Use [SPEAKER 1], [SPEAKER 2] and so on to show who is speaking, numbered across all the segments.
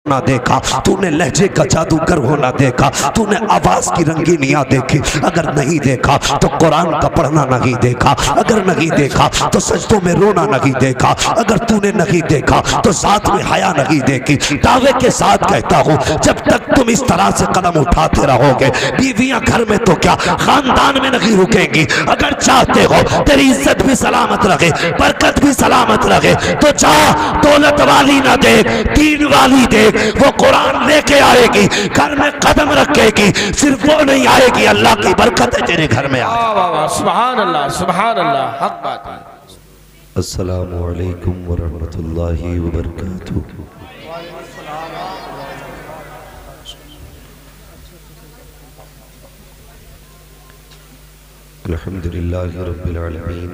[SPEAKER 1] ना देखा, तूने लहजे का जादूगर होना देखा, तूने आवाज की रंगीनियां देखी। अगर नहीं देखा तो कुरान का पढ़ना नहीं देखा, अगर नहीं देखा तो सजदों में रोना नहीं देखा, अगर तूने नहीं देखा तो साथ में हया नहीं देखी। दावे के साथ कहता हूँ, जब तक तुम इस तरह से कदम उठाते रहोगे, बीवियां घर में तो क्या खानदान में नहीं रुकेंगी। अगर चाहते हो तेरी इज्जत भी सलामत रहे, बरकत भी सलामत रहे, तो जा दौलत वाली ना देख, दीन वाली देख। वो कुरान लेके आएगी, घर में कदम रखेगी। सिर्फ वो नहीं आएगी, अल्लाह की बरकत है तेरे घर में आए।
[SPEAKER 2] सुभान अल्लाह, सुभान अल्लाह, हक बात है।
[SPEAKER 1] अस्सलामु अलैकुम व रहमतुल्लाहि व बरकातुहू। अल्हम्दुलिल्लाहि रब्बिल आलमीन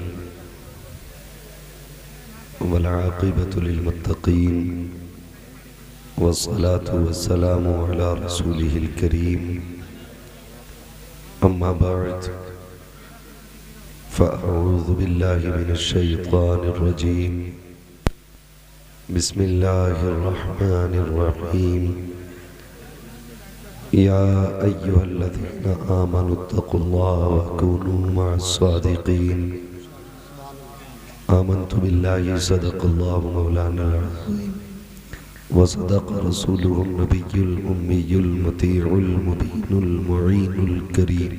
[SPEAKER 1] वल आक़िबतु लिल मुत्तक़ीन वस्सलातु वस्सलामु अला रसूलिहिल करीम। अम्मा बअद फ़अऊज़ु बिल्लाहि मिनश शैतानिर रजीम। बिस्मिल्लाहिर रहमानिर रहीम। या अय्युहल्लज़ीना आमनुत्तक़ुल्लाह व कूनू मअस्सादिक़ीन। आमन्तु बिल्लाहि सदक़ल्लाहु मौलानल अज़ीम व सदक़ रसूलुहुन नबियुल उम्मियुल मुतीउल मुबीनुल मुईनुल करीम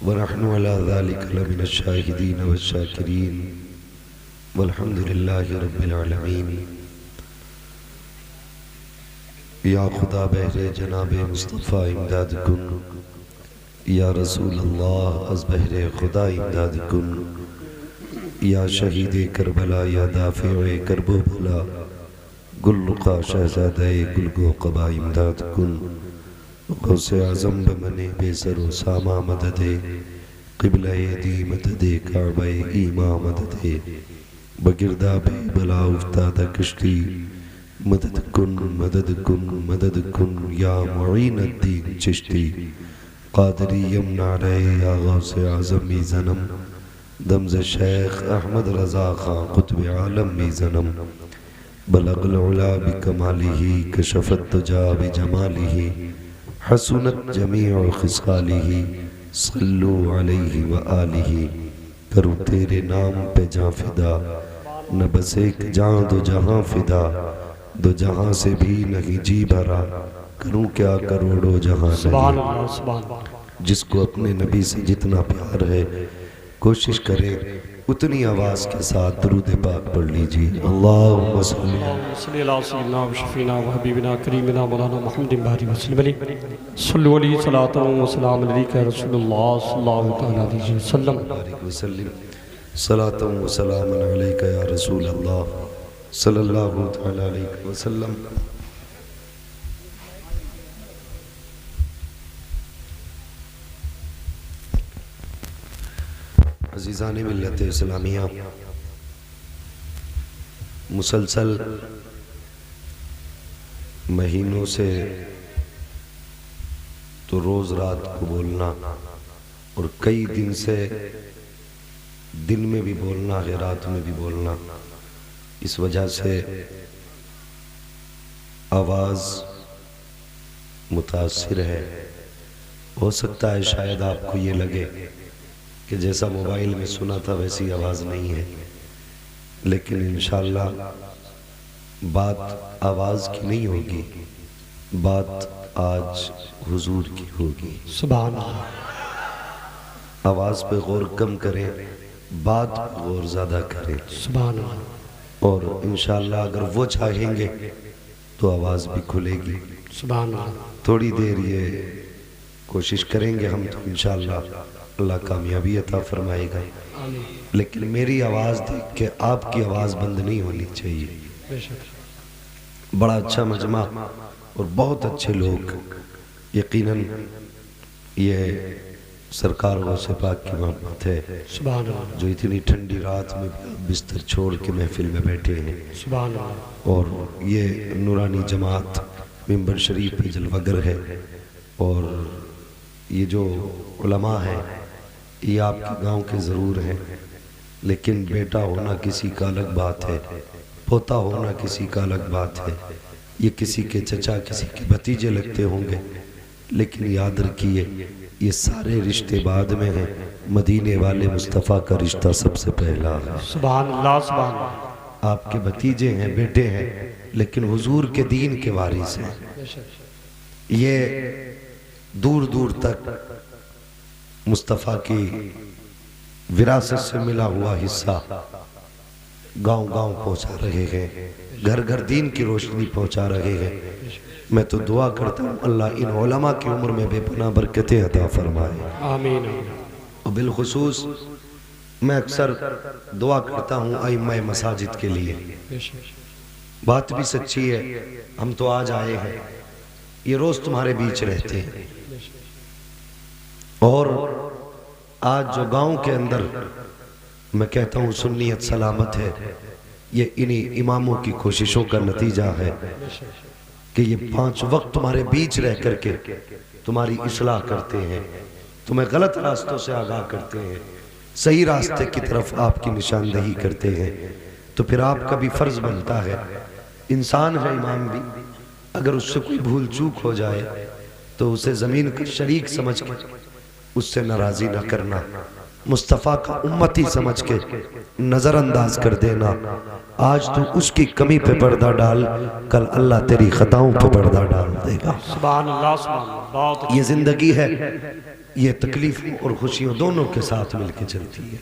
[SPEAKER 1] व नहनु अला ज़ालिका लमिनश शाहिदीन वश्शाकिरीन वल्हम्दुलिल्लाहि रब्बिल आलमीन। या खुदा बहरे जनाबे मुस्तफ़ा इमदाद कुन, या रसूल अल्लाह अज़ बहरे खुदा इमदाद कुन, या शहीद करबला या दाफ़िए करबो भला, गुल्लुक़ा शहज़ादे गुलगो क़बा इमदाद कुन। गौसे आज़म बमने बेसरो सामा मददे, क़िबले दी मददे काबे ईमा मददे, बगिरदा बे बला उफ्ताद कश्ती, मदद कुन मदद कुन मदद कुन, या मुईनुद्दीन चिश्ती क़ादरी यमना रहे, या गौसे आज़म मी ज़नम, दमज़ शेख अहमद रज़ा खां क़ुत्ब आलम मी ज़नम, बलग़ल उला बिकमालिही कशफ़त तुजा बिजमालिही, हसुनत जमीउ ख़िसालिही, सल्लु अलैहि व आलिही। करूँ तेरे नाम पे जाँ फ़िदा, न बस एक जाँ दो जहाँ फ़िदा, दो जहाँ से भी नहीं जी भरा, करूँ क्या करोड़ों जहाँ नहीं। जिसको अपने नबी से जितना प्यार है, कोशिश करें उतनी आवाज़ के साथ दुरूद पाक पढ़ लीजिए। अल्लाहुम्मा सल्ली
[SPEAKER 2] अला सय्यिदिना व शफ़ीना व हबीबिना करीमिना मौलाना मुहम्मदिन बारी वसल्लम सल्लु अलैहि सलातो व सलाम अलैका रसूलुल्लाह सल्लल्लाहु तआला अलैहि वसल्लम।
[SPEAKER 1] सलातो व सलाम अलैका या रसूल अल्लाह सल्लल्लाहु तआला अलैहि वसल्लम। अज़ीज़ाने मिल्लत इस्लामिया, मुसलसल महीनों से तो रोज़ रात को बोलना और कई दिन से दिन में भी बोलना है, रात में भी बोलना, इस वजह से आवाज़ मुतासिर है। हो सकता है शायद आपको ये लगे कि जैसा मोबाइल में सुना था वैसी आवाज़ नहीं है, लेकिन इंशाअल्लाह बात आवाज़ की नहीं होगी, बात आज हुजूर की होगी।
[SPEAKER 2] सुभान अल्लाह।
[SPEAKER 1] आवाज़ पे गौर कम करें, बात पे गौर ज़्यादा करें।
[SPEAKER 2] सुभान अल्लाह।
[SPEAKER 1] और इंशाअल्लाह अगर वो चाहेंगे तो आवाज़ भी खुलेगी।
[SPEAKER 2] सुभान अल्लाह।
[SPEAKER 1] थोड़ी देर ये कोशिश करेंगे हम, तो इंशाअल्लाह अल्लाह कामयाबी अता फरमाएगा। लेकिन मेरी आवाज़ देख के आपकी आवाज़ बंद नहीं होनी चाहिए। बड़ा अच्छा मजमा और बहुत अच्छे लोग, यकीनन ये सरकार गौसे पाक की मोहब्बत है
[SPEAKER 2] सुभान अल्लाह,
[SPEAKER 1] जो इतनी ठंडी रात में बिस्तर छोड़ के महफिल में बैठे हैं।
[SPEAKER 2] सुभान अल्लाह।
[SPEAKER 1] और ये नूरानी जमात मिंबर शरीफ पे जलवगर है, और ये जो उलमा है ये आपके गांव के ज़रूर हैं, लेकिन बेटा होना किसी का अलग बात है। पोता होना किसी का अलग बात है, ये किसी के चचा किसी के भतीजे लगते होंगे, लेकिन याद रखिए ये सारे रिश्ते बाद में हैं। मदीने वाले मुस्तफ़ा का रिश्ता सबसे पहला है।
[SPEAKER 2] सुभान अल्लाह, सुभान अल्लाह।
[SPEAKER 1] आपके भतीजे हैं, बेटे हैं, लेकिन हुजूर के दीन के वारिस हैं। ये दूर दूर तक मुस्तफ़ा की विरासत से मिला हुआ हिस्सा गांव गांव पहुंचा रहे हैं, घर घर दीन की रोशनी पहुंचा रहे हैं। मैं तो दुआ करता हूँ अल्लाह इन उलमा की उम्र में बेपनाह बरकतें अता फरमाए,
[SPEAKER 2] आमीन।
[SPEAKER 1] और बिलखुसूस मैं अक्सर दुआ करता हूँ आइम्मा मसाजिद के लिए। बात भी सच्ची है, हम तो आज आए हैं, ये रोज तुम्हारे बीच रहते हैं, और आज जो गांव के अंदर मैं कहता हूँ सुन्नियत सलामत है, ये इन्हीं इमामों की कोशिशों का नतीजा है कि ये 5 वक्त तुम्हारे बीच रह करके तुम्हारी इस्लाह करते हैं, तुम्हें गलत रास्तों से आगाह करते हैं, सही रास्ते की तरफ आपकी निशानदेही करते हैं। तो फिर आपका भी फर्ज बनता है, इंसान है इमाम भी, अगर उससे कोई भूल चूक हो जाए तो उसे जमीन का शरीक समझ के उससे नाराजी न करना, मुस्तफ़ा का उम्मती समझ के नजरअंदाज कर देना। आज तो उसकी कमी पे पर्दा डाल, कल अल्लाह तेरी खताओं पे पर्दा डाल देगा।
[SPEAKER 2] सुभान अल्लाह, सुभान अल्लाह। बहुत
[SPEAKER 1] ये जिंदगी है, ये तकलीफों और खुशियों दोनों के साथ मिलके चलती है,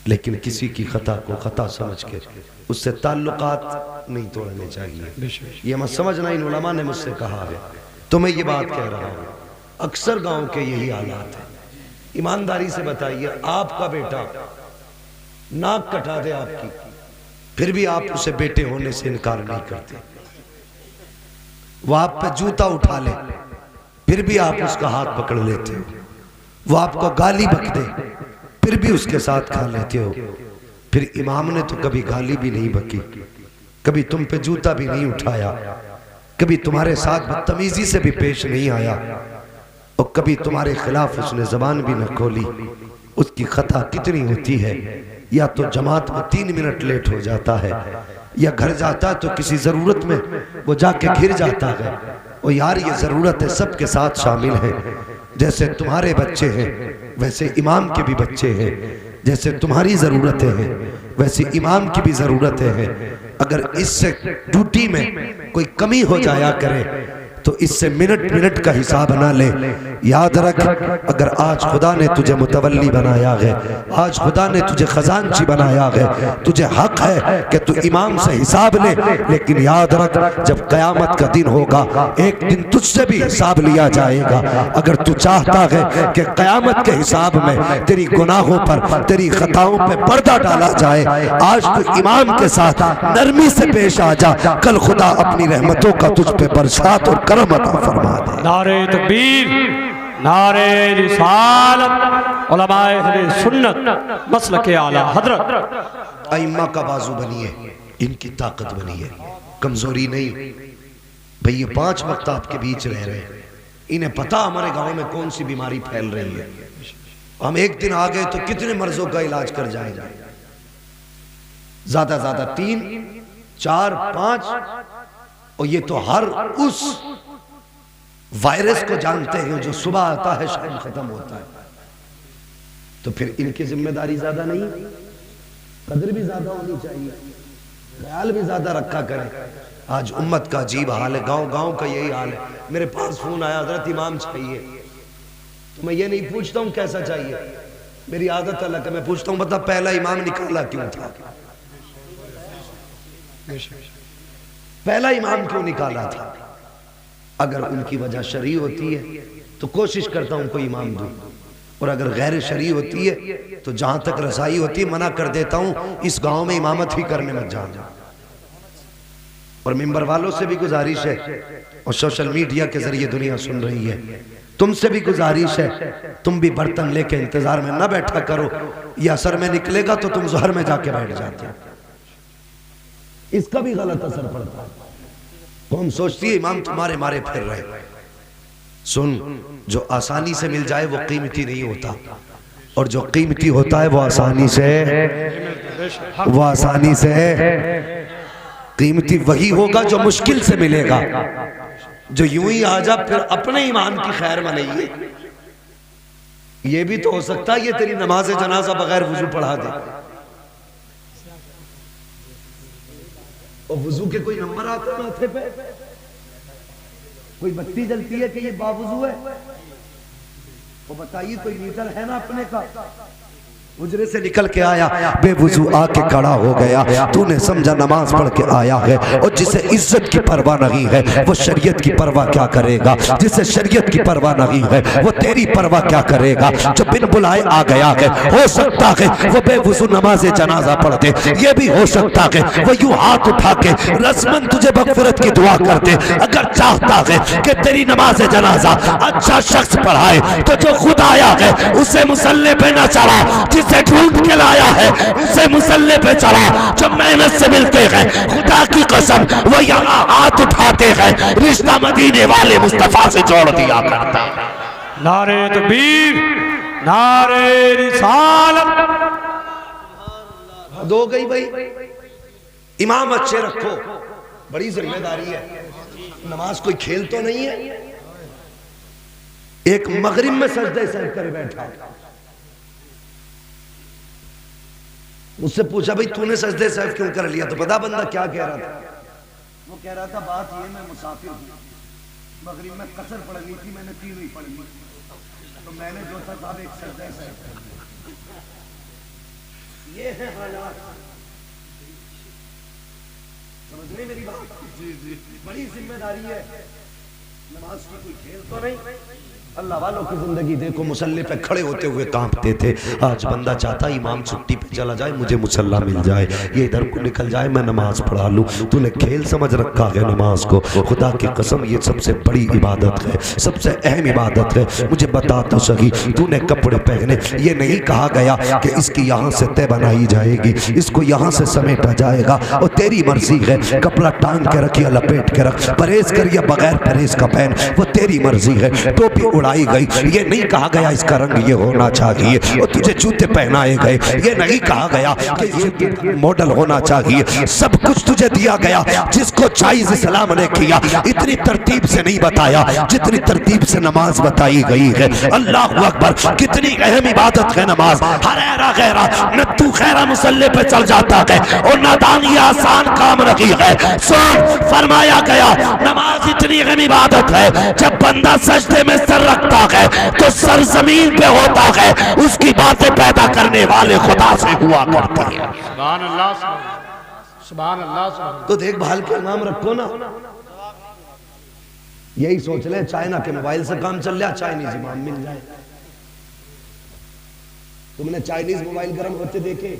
[SPEAKER 1] लेकिन किसी की खता को खता समझ के उससे ताल्लुकात नहीं तोड़ने चाहिए। ये मत समझना इन उलमा ने मुझसे कहा है तो मैं ये बात कह रहा हूँ। अक्सर गांव के यही हालात है। ईमानदारी से बताइए, आपका बेटा नाक कटा दे आपकी, फिर भी आप उसे बेटे होने से इनकार नहीं करते। वो आप पे जूता उठा ले, फिर भी आप उसका हाथ पकड़ लेते हो। वो आपको गाली बक दे, फिर भी उसके साथ खा लेते हो। फिर इमाम ने तो कभी गाली भी नहीं बकी, कभी तुम पे जूता भी नहीं उठाया, कभी तुम्हारे साथ बदतमीजी से भी पेश नहीं आया, और कभी तुम्हारे खिलाफ उसने जबान भी न खोली। उसकी खता कितनी होती है, या तो जमात में 3 मिनट लेट हो जाता है, या घर जाता तो किसी जरूरत में वो जाके घिर जाता है। और यार ये जरूरत है सबके साथ शामिल है। जैसे तुम्हारे बच्चे हैं वैसे इमाम के भी बच्चे हैं, जैसे तुम्हारी जरूरतें हैं वैसे इमाम की भी जरूरतें हैं। अगर इससे ड्यूटी में कोई कमी हो जाया करे तो इससे मिनट मिनट का हिसाब ना ले। याद रख, अगर आज खुदा ने तुझे मुतवल्ली बनाया है, आज खुदा ने तुझे खजानची बनाया है, तुझे हक है कि तू इमाम से हिसाब ले। लेकिन याद रख, जब कयामत का दिन होगा एक दिन तुझसे भी हिसाब लिया जाएगा। अगर तू चाहता है कि कयामत के हिसाब में तेरी गुनाहों पर, तेरी खताओं पर पर्दा डाला जाए, आज तू इमाम के साथ नरमी से पेश आ जा। कल खुदा अपनी रहमतों का तुझ पे बरसात और करम अता फरमा दे।
[SPEAKER 2] नारे तकबीर, नारे रिसालत, उलमाए अहले सुन्नत, मसलके आला हजरत।
[SPEAKER 1] अइम्मा का बाजू बनिए, इनकी ताकत बनिए, कमजोरी नहीं। भाई ये 5 वक्त आपके बीच रह रहे हैं, इन्हें पता हमारे गांव में कौन सी बीमारी फैल रही है। हम एक दिन आ गए तो कितने मर्जों का इलाज कर जाएंगे, ज्यादा ज्यादा 3, 4, 5। और ये तो हर उस वायरस को जानते हैं जो सुबह आता है शाम खत्म होता है। तो फिर इनकी जिम्मेदारी ज्यादा नहीं, कदर भी ज्यादा होनी चाहिए, ख्याल भी ज्यादा रखा करें। आज उम्मत का अजीब हाल है, गांव गांव का यही हाल है। मेरे पास फोन आया, हजरत इमाम चाहिए, तो मैं ये नहीं पूछता हूं कैसा चाहिए, मेरी आदत अलग है। मैं पूछता हूं मतलब पहला इमाम निकाला क्यों था, पहला इमाम क्यों निकाला था। अगर उनकी वजह शरई होती है तो कोशिश करता हूं कोई इमाम दूं, और अगर गैर शरई होती है तो जहां तक रसाई होती है मना कर देता हूं, इस गांव में इमामत ही करने मत जाना। और मिंबर वालों से भी गुजारिश है, और सोशल मीडिया के जरिए दुनिया सुन रही है, तुमसे भी गुजारिश है, तुम भी बर्तन लेके इंतजार में ना बैठा करो। ये असर में निकलेगा तो तुम जोहर में जाके बैठ जाते हो, इसका भी गलत असर पड़ता है। तो हम सोचती है इमाम तुम्हारे मारे फिर रहे। सुन, जो आसानी से मिल जाए वो कीमती नहीं होता, और जो कीमती होता है वो आसानी से कीमती वही होगा जो मुश्किल से मिलेगा। जो यूं ही आ जा फिर अपने ईमान की खैर मनाइए। ये भी तो हो सकता है ये तेरी नमाज जनाजा बगैर वुजू पढ़ा दे। और वुजू के कोई नंबर आता है माथे पे, कोई बत्ती जलती है कि ये बावुजू है? वो बताइए, कोई मीटर है ना अपने का? उजरे से निकल के आया, बेवुजू आके खड़ा हो गया, तूने समझा नमाज पढ़ के आया है। और जिसे इज्जत की परवाह नहीं है वो शरीयत की परवाह क्या करेगा? जिसे शरीयत की परवाह नहीं है वो तेरी परवाह क्या करेगा? जो बिन बुलाए आ गया है, हो सकता है वो बेवुजू नमाज जनाजा पढ़ दे, ये भी हो सकता है वो यूं हाथ उठा के रस्मन तुझे मगफिरत की दुआ कर दे। अगर चाहता है कि तेरी नमाज जनाजा अच्छा शख्स पढ़ाए तो जो खुद आया है उसे मुसल्ले पे न चढ़ा, जिसे ढूंढ के लाया है उसे मुसल्ले पे चढ़ा। जो मेहनत से मिलते हैं खुदा की कसम वो यहाँ हाथ उठाते हैं, रिश्ता मदीने वाले मुस्तफा से जोड़ दिया करता।
[SPEAKER 2] नारे तकबीर, नारे रिसालत।
[SPEAKER 1] हद हो गई भाई। इमाम अच्छे रखो, बड़ी जिम्मेदारी है। नमाज कोई खेल तो नहीं है। एक मगरिब में सजदे सर कर बैठा, उससे पूछा भाई तूने सजदे साहब क्यों कर लिया? तो पता बंदा क्या कह रहा था? वो कह रहा था बात ये, मैं मुसाफिर हूँ, मगरिब में कसर पड़ गई थी, मैंने 3 ही पढ़ ली, तो मैंने जो था साहब एक सजदे साहब। ये है हालात, समझ रहे मेरी बात? जी जी, बड़ी जिम्मेदारी है। नमाज की कोई खेल तो नहीं। अल्लाह वालों की जिंदगी देखो, मुसल्ले पे खड़े होते हुए कांपते थे। आज बंदा चाहता इमाम छुट्टी पे चला जाए, मुझे मुसल्ला मिल जाए, ये इधर को निकल जाए, मैं नमाज पढ़ा लूं। तूने खेल समझ रखा है नमाज को। खुदा की कसम ये सबसे बड़ी इबादत है, सबसे अहम इबादत है। मुझे बता तो सही, तूने कपड़े पहने, ये नहीं कहा गया कि इसकी यहाँ से तय बनाई जाएगी, इसको यहाँ से समेटा जाएगा और तेरी मर्जी है। कपड़ा टांग के रख या लपेट के रख, परहेज कर या बगैर परहेज का पहन, वो तेरी मर्जी है। टोपी उड़ाई गई, ये नहीं कहा गया इसका रंग ये होना चाहिए, और तुझे जूते पहनाए गए, ये नहीं कहा गया कि ये मॉडल होना चाहिए। सब कुछ तुझे दिया गया जिसको जायज इस्लाम ने किया। इतनी तरतीब से नहीं बताया जितनी तरतीब से नमाज बताई गई है। अल्लाह अकबर, कितनी अहम इबादत है नमाज। हरेरा गैरा न तू खैरा मुसल्ले पे चल जाता है और नादानी आसान काम नहीं है। सुन, फरमाया गया नमाज इतनी अहम इबादत है, जब बंदा सजदे में सर रखता है तो सर जमीन पे होता है, उसकी बातें पैदा करने वाले खुदा से हुआ करती है।
[SPEAKER 2] सुभान अल्लाह, सुभान अल्लाह।
[SPEAKER 1] तो देखभाल के इमाम रखो ना। यही सोच ले चाइना के मोबाइल से काम चल रहा, चाइनीज इमाम मिल जाए। तुमने चाइनीज मोबाइल गर्म होते देखे?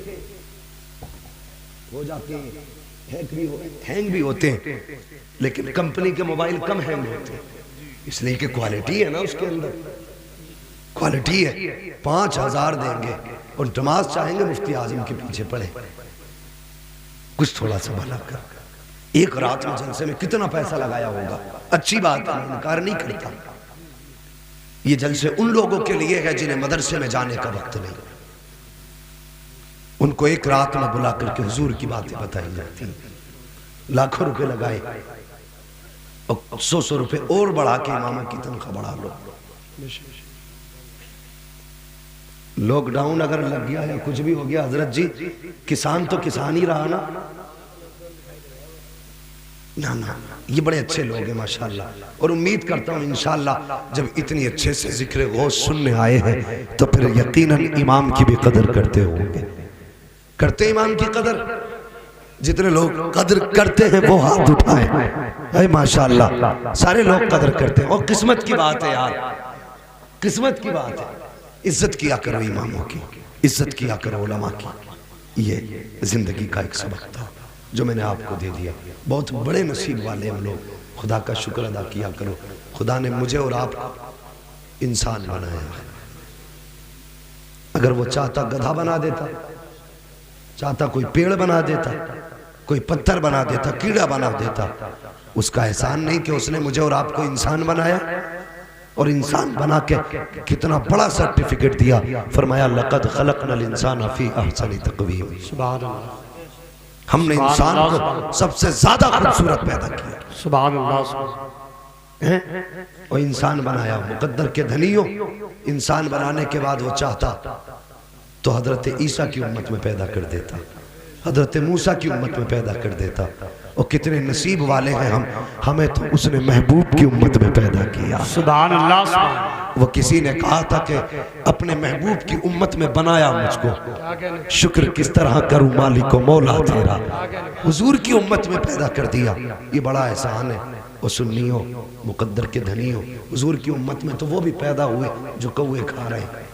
[SPEAKER 1] हो जाते हैं, हैंग भी होते हैं, लेकिन कंपनी के मोबाइल कम हैंग होते हैं, इसलिए कि क्वालिटी है ना, उसके अंदर क्वालिटी है। 5000 देंगे और नमाज चाहेंगे मुफ्ती आजम के पीछे पड़े, कुछ थोड़ा सा भला कर। एक रात में जलसे में कितना पैसा लगाया होगा, अच्छी बात है, इनकार नहीं करता। ये जलसे उन लोगों के लिए है जिन्हें मदरसे में जाने का वक्त नहीं, उनको एक रात में बुला करके हुजूर की बातें बताई जाती। लाखों रुपए लगाए और 100 रुपए और बढ़ा के इमामा की तनख्वाह बढ़ा लो। लॉकडाउन अगर लग गया या कुछ भी हो गया, हजरत जी किसान तो किसान ही रहा ना। ना, ये बड़े अच्छे लोग हैं माशाल्लाह, और उम्मीद करता हूँ इंशाल्लाह जब इतनी अच्छे से जिक्र गौस सुनने आए हैं तो फिर यकीनन इमाम की भी कदर करते होंगे। करते इमाम की कदर? जितने लोग कदर करते हैं वो हाथ उठाएं। है माशाल्लाह, सारे लोग कदर करते हैं। और किस्मत की बात है यार, किस्मत की बात है। इज्जत किया करो इमामों की, इज्जत किया करो उलमा की। ये जिंदगी का एक सबक था जो मैंने आपको दे दिया। बहुत बड़े नसीब वाले हम लोग, खुदा का शुक्र अदा किया करो। खुदा ने मुझे और आपको इंसान बनाया। अगर वो चाहता गधा बना देता, चाहता कोई पेड़ बना देता, कोई पत्थर बना देता, कीड़ा बना देता, उसका एहसान नहीं कि उसने मुझे और आपको इंसान बनाया। और इंसान बना के कितना बड़ा सर्टिफिकेट दिया, फरमाया लक़द ख़लक़नल इंसान फ़ी अहसनि तक़वीम।
[SPEAKER 2] सुभान अल्लाह।
[SPEAKER 1] हमने इंसान को सबसे ज्यादा खूबसूरत पैदा किया,
[SPEAKER 2] सुभान अल्लाह।
[SPEAKER 1] और इंसान बनाया। मुकद्दर के धनी हो, इंसान बनाने के बाद वो चाहता तो हजरत ईसा की उम्मत में पैदा कर देता, हजरत मूसा की उम्मत में पैदा कर देता। और कितने नसीब वाले हैं हम, हमें तो उसने महबूब की उम्मत में पैदा किया, सुभान अल्लाह। वो किसी ने कहा था कि अपने महबूब की उम्मत में बनाया मुझको, शुक्र किस तरह करूं मालिक मौला तेरा, हुजूर की उम्मत में पैदा कर दिया, ये बड़ा एहसान है। और सुन्नी हो, मुकद्दर के धनी हो, हुजूर की उम्मत में तो वो भी पैदा हुए जो कौवे खा रहे हैं।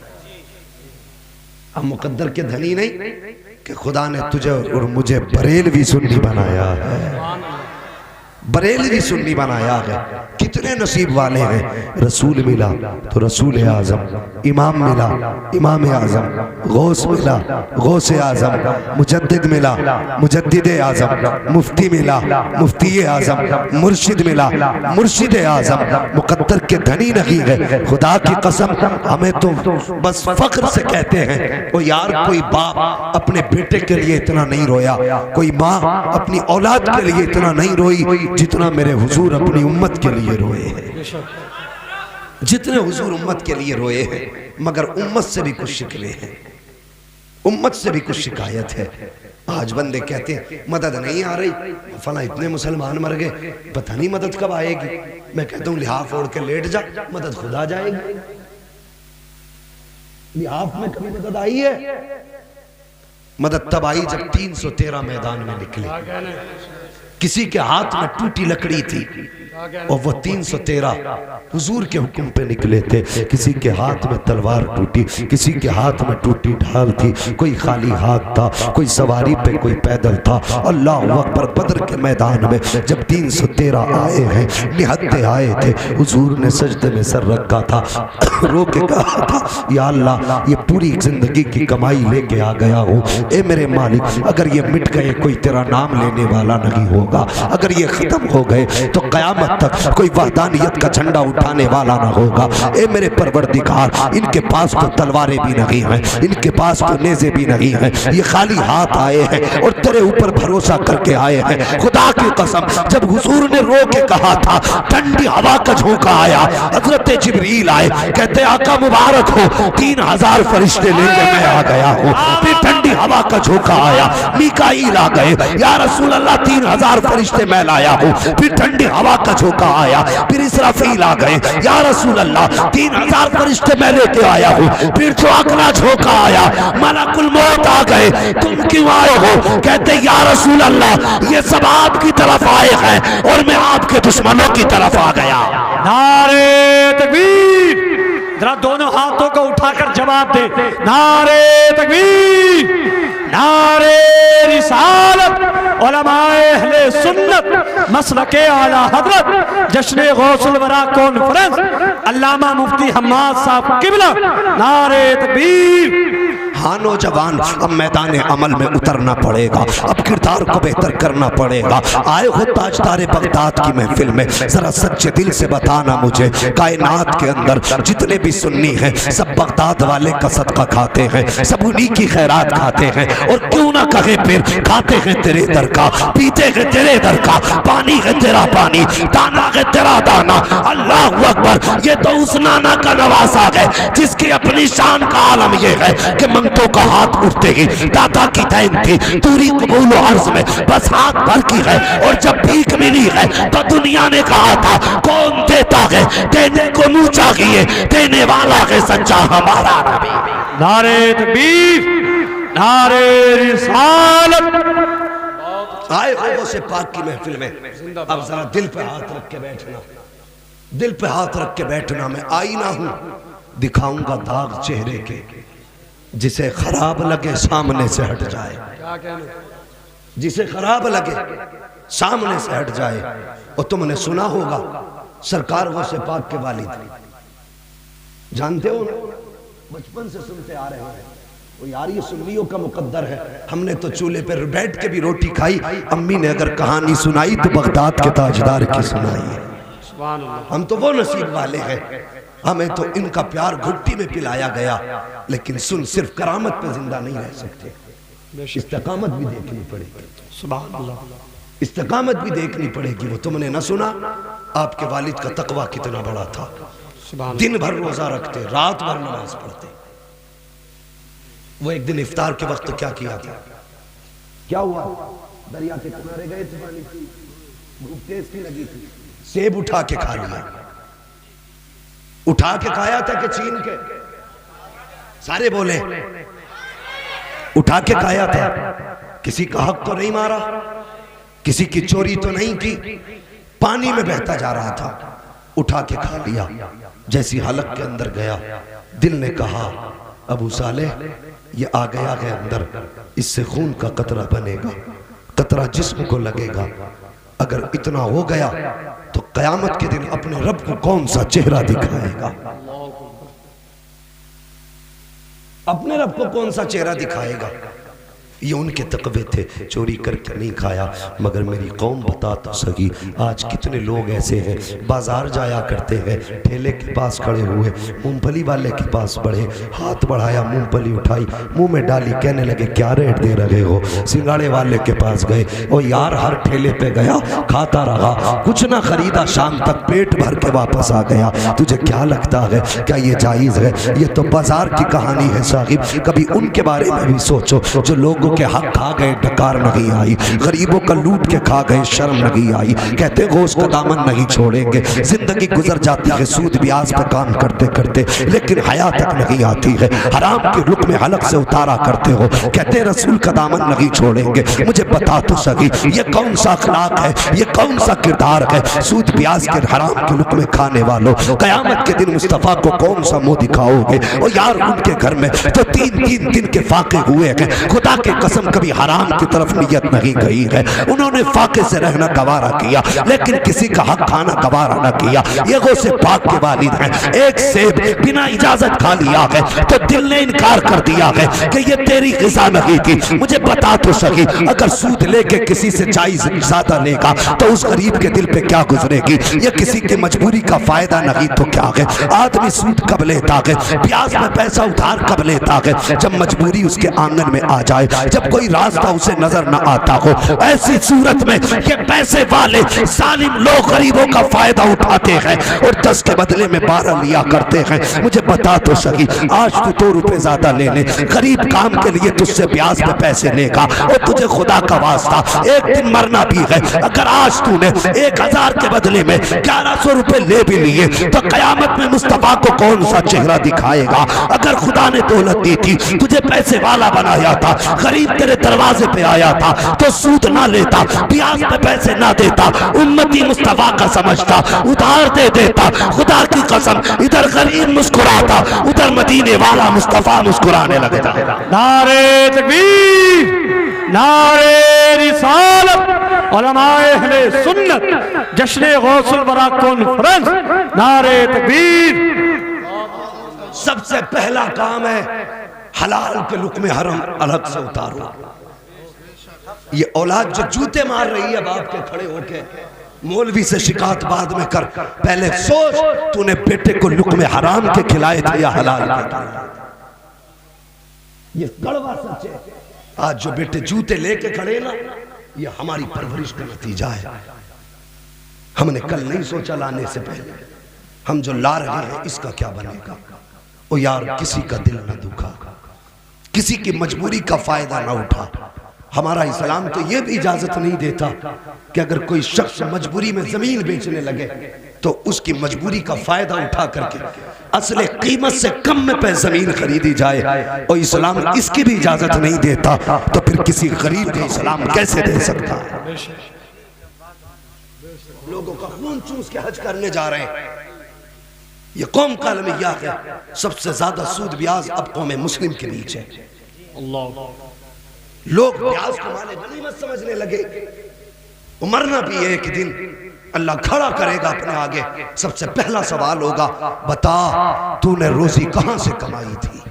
[SPEAKER 1] अब मुकद्दर के धनी नहीं कि खुदा ने तुझे और मुझे बरेलवी सुन्नी बनाया है, बरेलवी सुन्नी बनाया है। कितने नसीब वाले हैं। रसूल मिला तो रसूल आजम, इमाम मिला इमाम आजम, गौस मिला गौस आजम, मुजद्दिद मिला मुजद्दिद आजम, मुफ्ती मिला मुफ्ती आजम, मुर्शिद मिला मुर्शिद आजम। मुकद्दर के धनी नहीं है। खुदा की कसम, हमें तो बस फख्र से कहते हैं ओ यार, कोई बाप अपने बेटे के लिए इतना नहीं रोया, कोई माँ अपनी औलाद के लिए इतना नहीं रोई जितना मेरे हुजूर अपनी उम्मत के लिए रोए हैं, जितने हुजूर उम्मत के लिए रोए हैं। मगर उम्मत से भी कुछ शिकवे हैं, उम्मत से भी कुछ शिकायत है। आज बंदे कहते हैं मदद नहीं आ रही, फला इतने मुसलमान मर गए, पता नहीं मदद कब आएगी। मैं कहता हूँ लिहाफ ओढ़ के लेट जा, मदद खुद आ जाएगी। लिहाफ में कभी मदद आई है? मदद तब आई जब 313 मैदान में निकले। किसी के हाथ में टूटी लकड़ी थी और वो 313 हुजूर के हुक्म पे निकले थे। किसी के हाथ में तलवार टूटी, किसी के हाथ में टूटी ढाल थी, कोई खाली हाथ था, कोई सवारी पे, कोई पैदल था। अल्लाह अकबर। बदर के मैदान में जब 313 आए हैं, निहत्ते आए थे, हुजूर ने सजदे में सर रखा था, रो के कहा था या अल्लाह, ये पूरी जिंदगी की कमाई लेके आ गया हूँ, ए मेरे मालिक, अगर ये मिट गए कोई तेरा नाम लेने वाला नहीं होगा, अगर ये खत्म हो गए तो कयामत तक कोई वहदानियत का झंडा उठाने वाला ना होगा। ए मेरे परवरदिगार, इनके पास तो तलवारें भी नहीं हैं, इनके पास तो नेज़े भी नहीं हैं, ये खाली हाथ आए हैं और तेरे ऊपर भरोसा करके आए हैं। खुदा की कसम, जब हुजूर ने रो के कहा था, ठंडी हवा का झोंका आया, हजरत जिब्रील आए, कहते आका मुबारक हो, 3000 फरिश्ते लेके मैं आ गया हूँ। फिर ठंडी हवा का झोंका आया, मीकाईल आ गए, या रसूल अल्लाह 3000 फरिश्ते मैं लाया हूँ। फिर ठंडी हवा का झोंका आया, फिर इसराफील आ गए, या रसूल अल्लाह 3000 फरिश्ते मैं लेके आया हूँ। फिर जो अगला झोंका आया, मलकुल मौत आ गए, तुम क्यों आए हो? कहते या रसूल अल्लाह, ये सब आपकी तरफ आए हैं और मैं आपके दुश्मनों की तरफ आ गया।
[SPEAKER 2] नारे तकबीर, जरा दोनों हाथों को उठाकर जवाब दे, नारे तकबीर, नारे रिसालत, उलमाए अहले सुन्नत, मसलके आला हजरत, जश्न गौसुल वरा कॉन्फ्रेंस, अल्लामा मुफ्ती हम्माद साहब किबला, नारे तकबीर।
[SPEAKER 1] हाँ नौजवान, अब मैदान अमल में उतरना पड़ेगा, अब किरदार को बेहतर करना पड़ेगा। आए हो ताजदार बगदाद की महफिल में, जरा सच्चे दिल से बताना मुझे, कायनात के अंदर जितने भी सुन्नी हैं सब बगदाद वाले का सदका खाते हैं, सब उन्हीं की खैरात खाते हैं, और क्यों ना कहे फिर खाते हैं तेरे दर का, पीते हैं तेरे दर का, पानी है तेरा पानी, दाना है तेरा दाना। अल्लाह अकबर। ये तो उस नाना का नवासा है जिसकी अपनी शान का आलम ये है कि मंगतों का हाथ उठते ही दाता की देन थी, दूरी कबूल अर्ज में बस हाथ भर की है, और जब भीख मिली है तो दुनिया ने कहा था कौन देता है, देने को मुंह चाहिए, देने वाला है सच्चा हमारा नबी।
[SPEAKER 2] नारे तकबीर, नारे रिसालत।
[SPEAKER 1] आए हो से पाक की महफिल में, अब जरा दिल पे हाथ रख के बैठना, दिल पे हाथ रख के बैठना। मैं आईना हूं, दिखाऊंगा दाग चेहरे के, जिसे खराब लगे सामने से हट जाए, जिसे खराब लगे सामने से हट जाए। और तुमने सुना होगा सरकार गौसे पाक के वालिद, जानते हो ना, बचपन से सुनते आ रहे हैं, वो यार ये सुन्नियों का मुकद्दर है, हमने तो चूल्हे पर बैठ के भी रोटी खाई, अम्मी ने अगर कहानी सुनाई तो बगदाद के ताजदार की सुनाई है। हम तो वो नसीब वाले हैं, हमें तो इनका प्यार घुट्टी में पिलाया गया। लेकिन सुन, सिर्फ करामत पे जिंदा नहीं रह सकते, इस्तिकामत भी देखनी पड़ेगी।
[SPEAKER 2] सुभान अल्लाह।
[SPEAKER 1] इस्तिकामत भी देखनी पड़ेगी। वो तुमने न सुना आपके वालिद का तकवा कितना बड़ा था, दिन भर रोजा रखते, रात भर नमाज पढ़ते। वो एक दिन इफ्तार के वक्त क्या किया था, क्या हुआ, दरिया के किनारे गए थे, पानी की भूख तेज सी लगी थी, सेब उठा के खा लिया। उठा के खाया था कि छीन के, सारे बोले उठा के खाया था। किसी का हक तो नहीं मारा, किसी की चोरी तो नहीं की, पानी में बहता जा रहा था, उठा के खा लिया। जैसी हलक के अंदर गया, दिल ने कहा अबू सालेह ये आ गया है अंदर, इससे खून का कतरा बनेगा, कतरा जिस्म को लगेगा। अगर इतना हो गया तो कयामत के दिन अपने रब को कौन सा चेहरा दिखाएगा, अपने रब को कौन सा चेहरा दिखाएगा। ये उनके तकवे थे, चोरी करके नहीं खाया। मगर मेरी कौम बता तो सकी, आज कितने लोग ऐसे हैं बाजार जाया करते हैं, ठेले के पास खड़े हुए, मूंगफली वाले के पास बढ़े, हाथ बढ़ाया, मूंगफली उठाई, मुंह में डाली, कहने लगे क्या रेट दे रहे हो। सिंगाड़े वाले के पास गए, ओ यार हर ठेले पे गया, खाता रहा, कुछ ना खरीदा, शाम तक पेट भर के वापस आ गया। तुझे क्या लगता है क्या ये जायज है? ये तो बाजार की कहानी है साहिब। कभी उनके बारे में भी सोचो जो लोगों के हक खा गए, डकार नहीं आई, गरीबों का लूट के खा गए, शर्म नहीं आई, कहते गोश्त का दामन नहीं छोड़ेंगे। जिंदगी गुजर जाती है सूद ब्याज पे काम करते करते, लेकिन हया तक नहीं आती है। हराम के रुख में हलक से उतारा करते हो, कहते रसूल का दामन नहीं छोड़ेंगे। मुझे बता तो सकी ये कौन सा अखलाक है, ये कौन सा किरदार है? सूद ब्याज के हराम के रुख में खाने वालों, कयामत के दिन मुस्तफा को कौन सा मुंह दिखाओगे? और यार उनके घर में तो 3-3 दिन के फाके हुए हैं, खुदा के कसम कभी हराम की तरफ नियत नहीं गई है। उन्होंने फाके से रहना गवारा किया, लेकिन किसी का हक खाना गवारा न किया। ये गौसे पाक के वालिद हैं, एक सेब बिना इजाजत खा लिया है तो दिल ने इनकार कर दिया है कि ये तेरी ग़िज़ा नहीं थी। मुझे बता तो सकी अगर सूद लेके किसी से जायज ज्यादा लेगा तो उस गरीब के दिल पे क्या गुजरेगी? ये किसी की मजबूरी का फायदा नहीं तो क्या है? आदमी सूद कब लेता है, ब्याज में पैसा उधार कब लेता है? जब मजबूरी उसके आंगन में आ जाए, जब कोई रास्ता उसे नजर न आता हो। ऐसी सूरत में ये पैसे वाले जालिम लोग गरीबों का फायदा उठाते हैं और 10 के बदले में 12 लिया करते हैं। मुझे बता तो सकी आज तू 2 रुपए ज्यादा ले ले, गरीब काम के लिए तुझसे ब्याज पे पैसे लेगा और तुझे खुदा का वास्ता एक दिन मरना भी है। अगर आज तूने 1000 के बदले में 1100 रुपए ले भी लिए तो कयामत में मुस्तफा को कौन सा चेहरा दिखाएगा? अगर खुदा ने दौलत दी थी, तुझे पैसे वाला बनाया था, गरीब तेरे दरवाजे पे आया था तो सूद ना लेता, ब्याज पे पैसे ना देता, उम्मती मुस्तफा का समझता, उधार दे देता। खुदा की कसम इधर गरीब मुस्कुराता, उधर मदीने वाला मुस्तफा मुस्कुराने लगता।
[SPEAKER 2] नारे तकबीर, नारे रिसालत, उलमाए अहले सुन्नत, जश्न गौसुल वरा कॉन्फ्रेंस, नारे तकबीर।
[SPEAKER 1] सबसे पहला काम है हलाल के लुक्मे हरम अलग से उतारो। ये औलाद जो जूते मार रही है बाप के खड़े होके, मौलवी से शिकायत बाद में कर, पहले सोच तूने बेटे को लुक्मे हराम के खिलाए थे या हलाल के? ये कड़वा सच है। आज जो बेटे जूते लेके खड़े ना, ये हमारी परवरिश का नतीजा है। हमने कल नहीं सोचा लाने से पहले, हम जो ला रहे हैं इसका क्या बनेगा? ओ यार किसी का दिल ना दुखा, किसी की मजबूरी का फायदा ना उठा। हमारा इस्लाम तो यह भी इजाजत नहीं देता कि अगर कोई शख्स मजबूरी में जमीन बेचने लगे तो उसकी मजबूरी का फायदा उठा करके असले कीमत से कम में पे जमीन खरीदी जाए। और इस्लाम इसकी भी इजाजत नहीं देता, तो फिर किसी गरीब को इस्लाम कैसे दे सकता है? लोगों का खून चूस के हज करने जा रहे हैं। ये कौम का अलमिया है, सबसे ज्यादा सूद ब्याज अब कौम मुस्लिम के नीचे है। लोग ब्याज को माले गनीमत समझने लगे। मरना भी एक दिन अल्लाह खड़ा करेगा अपने आगे, सबसे पहला सवाल होगा बता तूने रोजी कहां से कमाई थी?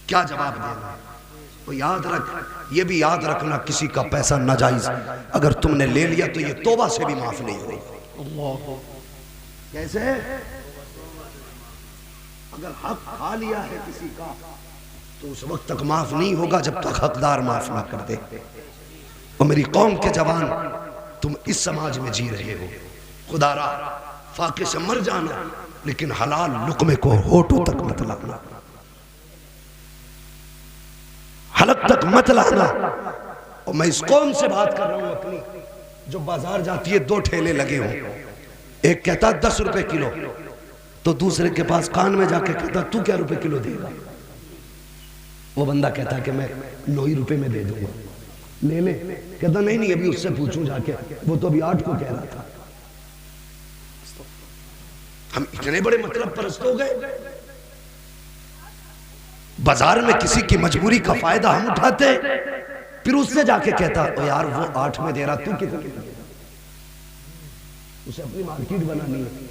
[SPEAKER 1] क्या जवाब देना? तो याद रख, ये भी याद रखना किसी का पैसा नाजायज अगर तुमने ले लिया तो ये तौबा से भी माफ नहीं होगी। कैसे? अगर हक खा लिया है किसी का तो उस वक्त तक माफ नहीं होगा जब तक हकदार माफ ना कर दे। और मेरी कौम के जवान, तुम इस समाज में जी रहे हो, खुदारा फाके से मर जाना, लेकिन हलाल लुकमे को होठों तक मत लाना, हलक तक मत लाना। और मैं इस कौम से बात कर रहा हूं अपनी, जो बाजार जाती है, 2 ठेले लगे हों, एक कहता 10 रुपए किलो, तो दूसरे के पास कान में जाके कहता तू क्या रुपए किलो देगा? वो बंदा कहता कि मैं 9 ही रुपए में दे दूंगा, ले ले। कहता नहीं नहीं, अभी उससे पूछूं जाके, वो तो अभी 8 को कह रहा था। हम इतने बड़े मतलब परस्त हो गए, बाजार में किसी की मजबूरी का फायदा हम उठाते, फिर उससे जाके कहता ओ यार वो 8 में दे रहा, तू कितने? उसे अपनी मार्केट बनानी है।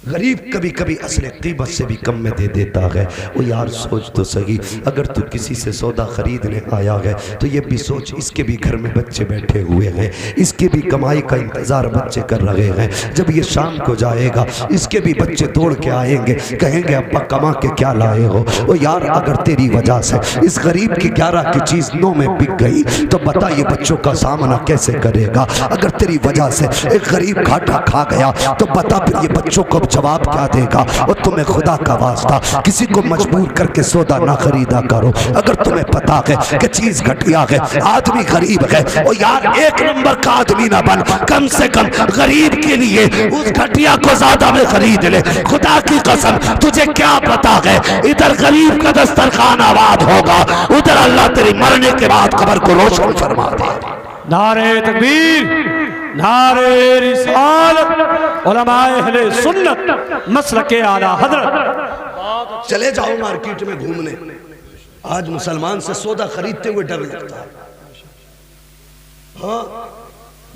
[SPEAKER 1] गरीब कभी कभी असले कीमत से भी कम में दे देता है। वो यार सोच तो सही, अगर तू किसी से सौदा खरीदने आया है तो ये भी सोच, इसके भी घर में बच्चे बैठे हुए हैं, इसके भी कमाई का इंतजार बच्चे कर रहे हैं। जब ये शाम को जाएगा, इसके भी बच्चे दौड़ के आएंगे, कहेंगे अब्बा कमा के क्या लाए हो? वो यार अगर तेरी वजह से इस गरीब की 11 की चीज 9 में बिक गई तो बता ये बच्चों का सामना कैसे करेगा? अगर तेरी वजह से एक गरीब घाटा खा गया तो बता फिर ये बच्चों को जवाब क्या देगा? और तुम्हें खुदा का वास्ता किसी को मजबूर करके सौदा ना खरीदा करो। अगर तुम्हें पता है कि चीज घटिया है, आदमी गरीब है, और यार 1 नंबर का आदमी ना बन, कम से कम गरीब के लिए उस घटिया को ज्यादा में खरीद ले। खुदा की कसम, तुझे क्या पता है इधर गरीब का दस्तरखान आबाद होगा, उधर अल्लाह तेरी मरने के बाद कब्र को रोशन फरमा दे।
[SPEAKER 2] नारे तकबीर, नारे रिसालत, उलमाए अहले सुन्नत, मसलके आला हजरत।
[SPEAKER 1] चले जाओ मार्केट में घूमने, आज मुसलमान से सौदा खरीदते हुए डर लगता है। हाँ,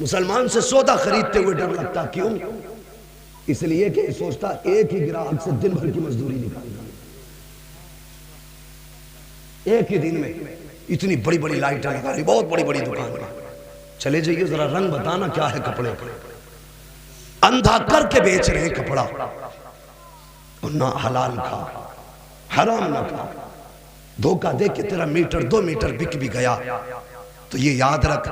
[SPEAKER 1] मुसलमान से सौदा खरीदते हुए डर लगता। क्यों? इसलिए कि सोचता एक ही ग्राहक से दिन भर की मजदूरी निकालना, एक ही दिन में इतनी बड़ी बड़ी लाइटें लगा रही, बहुत बड़ी बड़ी दुकान है। चले जाइए, जरा रंग बताना क्या है कपड़े का, अंधा करके बेच रहे हैं कपड़ा, और ना हलाल खा, हराम ना खा। धोखा दे के तेरा मीटर 2 मीटर बिक भी गया तो ये याद रख,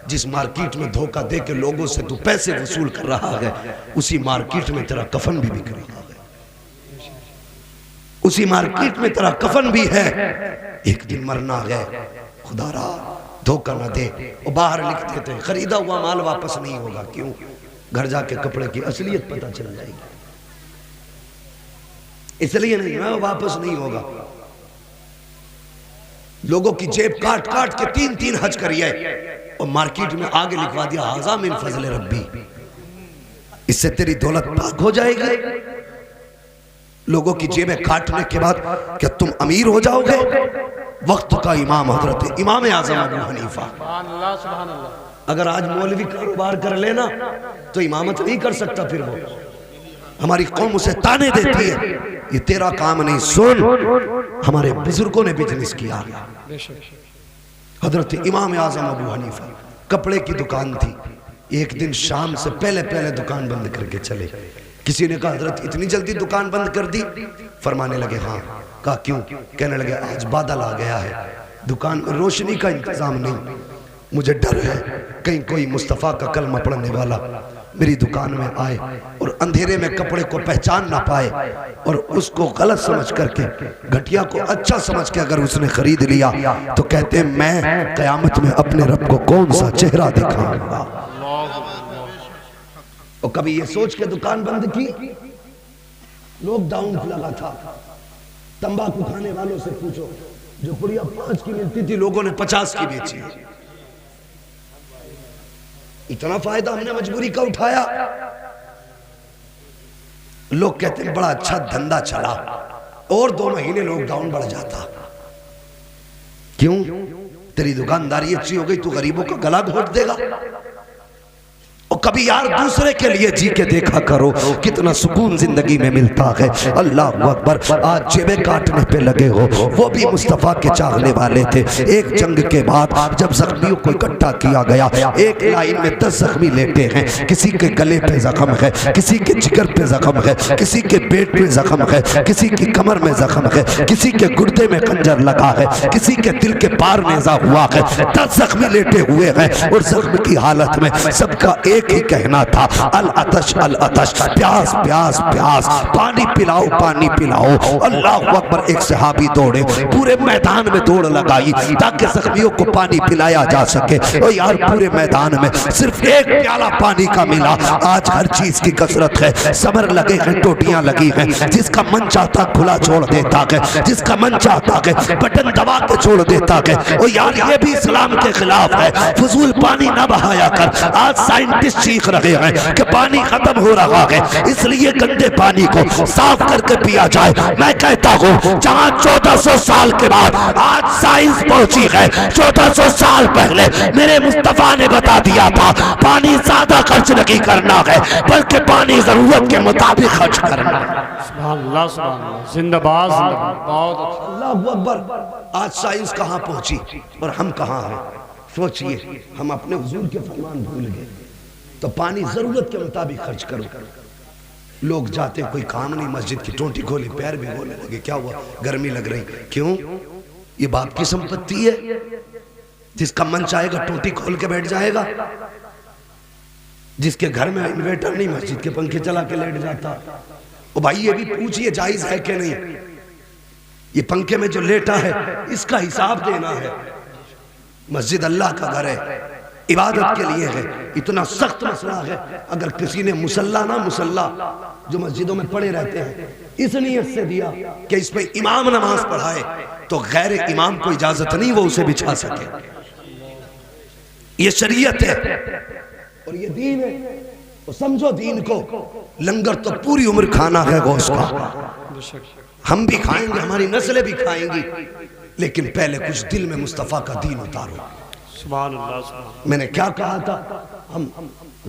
[SPEAKER 1] जिस मार्केट में धोखा दे के लोगों से तू पैसे वसूल कर रहा है, उसी मार्केट में तेरा कफन भी बिक रहा है, उसी मार्केट में तेरा कफन भी है। एक दिन मरना है, खुदारा धोखा ना दे। और बाहर लिख देते हैं खरीदा हुआ माल वापस नहीं होगा। क्यों? घर जाके कपड़े की असलियत पता चल जाएगी, इसलिए नहीं है वापस नहीं होगा। लोगों की जेब काट काट के 3-3 हज करिए, और मार्केट में आगे लिखवा दिया हाज़ा मिन फज़ल रब्बी, इससे तेरी दौलत पाक हो जाएगी। लोगों की जेबें काटने के बाद क्या तुम अमीर हो जाओगे? वक्त का इमाम हजरत इमाम आज़म अबू हनीफा, अगर आज मौलवी कारोबार कर लेना तो इमामत नहीं कर सकता। फिर वो हमारी कौम उसे ताने देती है, ये तेरा काम नहीं। सुन, हमारे बुजुर्गों ने बिजनेस किया। हजरत इमाम आज़म अबू हनीफा कपड़े की दुकान थी, एक दिन शाम से पहले पहले दुकान बंद करके चले। किसी ने कहा हजरत इतनी जल्दी दुकान बंद कर दी? फरमाने लगे हाँ। कहा क्यों? कहने लगे आज बादल आ गया है, दुकान में रोशनी का इंतजाम नहीं, मुझे डर है कहीं कोई मुस्तफ़ा का कलमा पढ़ने वाला मेरी दुकान में आए और अंधेरे में कपड़े को पहचान ना पाए, और उसको गलत समझ करके, घटिया को अच्छा समझ के अगर उसने खरीद लिया तो कहते हैं मैं क़यामत में अपने रब को कौन सा चेहरा दिखाऊंगा। और कभी ये सोच के दुकान बंद की, लॉकडाउन लगा था, तंबाकू खाने वालों से पूछो, जो पुड़िया 5 की मिलती थी लोगों ने 50 की बेची। इतना फायदा हमने मजबूरी का उठाया। लोग कहते हैं बड़ा अच्छा धंधा चला, और 2 महीने लॉकडाउन बढ़ जाता। क्यों? तेरी दुकानदारी अच्छी हो गई, तू गरीबों का गला घोट देगा। और कभी यार दूसरे के लिए जी के देखा करो, कितना सुकून जिंदगी में मिलता है। अल्लाह अकबर। आज जेबें काटने पे लगे हो, वो भी मुस्तफ़ा के चाहने वाले थे। एक जंग के बाद जब जख्मियों को इकट्ठा किया गया, एक लाइन में 10 जख्मी लेटे हैं। किसी के गले पे जख्म है, किसी के जिगर पे जख्म है, किसी के पेट पे जख्म है, किसी की कमर में जख्म है, किसी के गुर्दे में खंजर लगा है, किसी के दिल के पार नेजा हुआ है। 10 जख्मी लेटे हुए हैं और जख्म की हालत में सबका एक ही कहना था, अल अतश अल अतश, प्यास प्यास प्यास, पानी पिलाओ पानी पिलाओ। अल्लाह अकबर। एक सहाबी दौड़े, पूरे मैदान में दौड़ लगाई ताकि जख्मियों को पानी पिलाया जा सके। और यार पूरे मैदान में सिर्फ एक प्याला पानी का मिला। आज हर चीज की कसरत है, समर लगे हैं, टोटियां लगी हैं, जिसका मन चाहता खुला छोड़ देता है, जिसका मन चाहता है बटन दबा के छोड़ देता है। और यार ये भी इस्लाम के खिलाफ है, फजूल पानी ना बहाया कर। आज साइंटिस्ट सीख रहे हैं कि पानी खत्म हो रहा है, इसलिए गंदे पानी को साफ करके पिया जाए। मैं कहता हूँ जहाँ 1400 साल के बाद आज साइंस पहुंची है, 1400 साल पहले मेरे मुस्तफा ने बता दिया था पानी ज्यादा खर्च नहीं करना है, बल्कि पानी जरूरत के मुताबिक खर्च करना है।
[SPEAKER 2] सुभान अल्लाह, जिंदाबाद जिंदाबाद। बहुत अच्छा।
[SPEAKER 1] अल्लाह अकबर। आज साइंस कहाँ पहुंची और हम कहाँ हैं? सोचिए, हम अपने हुजूर के फरमान भूल गए। तो पानी जरूरत के मुताबिक खर्च करो। लोग जाते कोई काम नहीं, मस्जिद की टोंटी खोली, पैर भी बोलने लगे, क्या हुआ? गर्मी लग रही। क्यों? ये बाप की संपत्ति है, जिसका मन चाहेगा टोंटी खोल के बैठ जाएगा। जिसके घर में इन्वर्टर नहीं, मस्जिद के पंखे चला के लेट जाता। ओ भाई ये भी पूछिए जायज है कि नहीं? ये पंखे में जो लेटा है इसका हिसाब देना है। मस्जिद अल्लाह का घर है, इबादत के लिए है। इतना सख्त मसला है, अगर किसी ने मुसल्ला जो मस्जिदों में पड़े रहते हैं इस नियत से दिया कि इस पे इमाम नमाज पढ़ाए, तो गैर इमाम को इजाजत नहीं वो उसे बिछा सके। ये शरीयत है और ये दीन है। तो समझो दीन को। लंगर तो पूरी उम्र खाना है गोश्त का, हम भी खाएंगे, हमारी नस्लें भी खाएंगी, लेकिन पहले कुछ दिल में मुस्तफा का दीन उतारो।
[SPEAKER 2] सुभान अल्लाह।
[SPEAKER 1] मैंने क्या कहा था? हम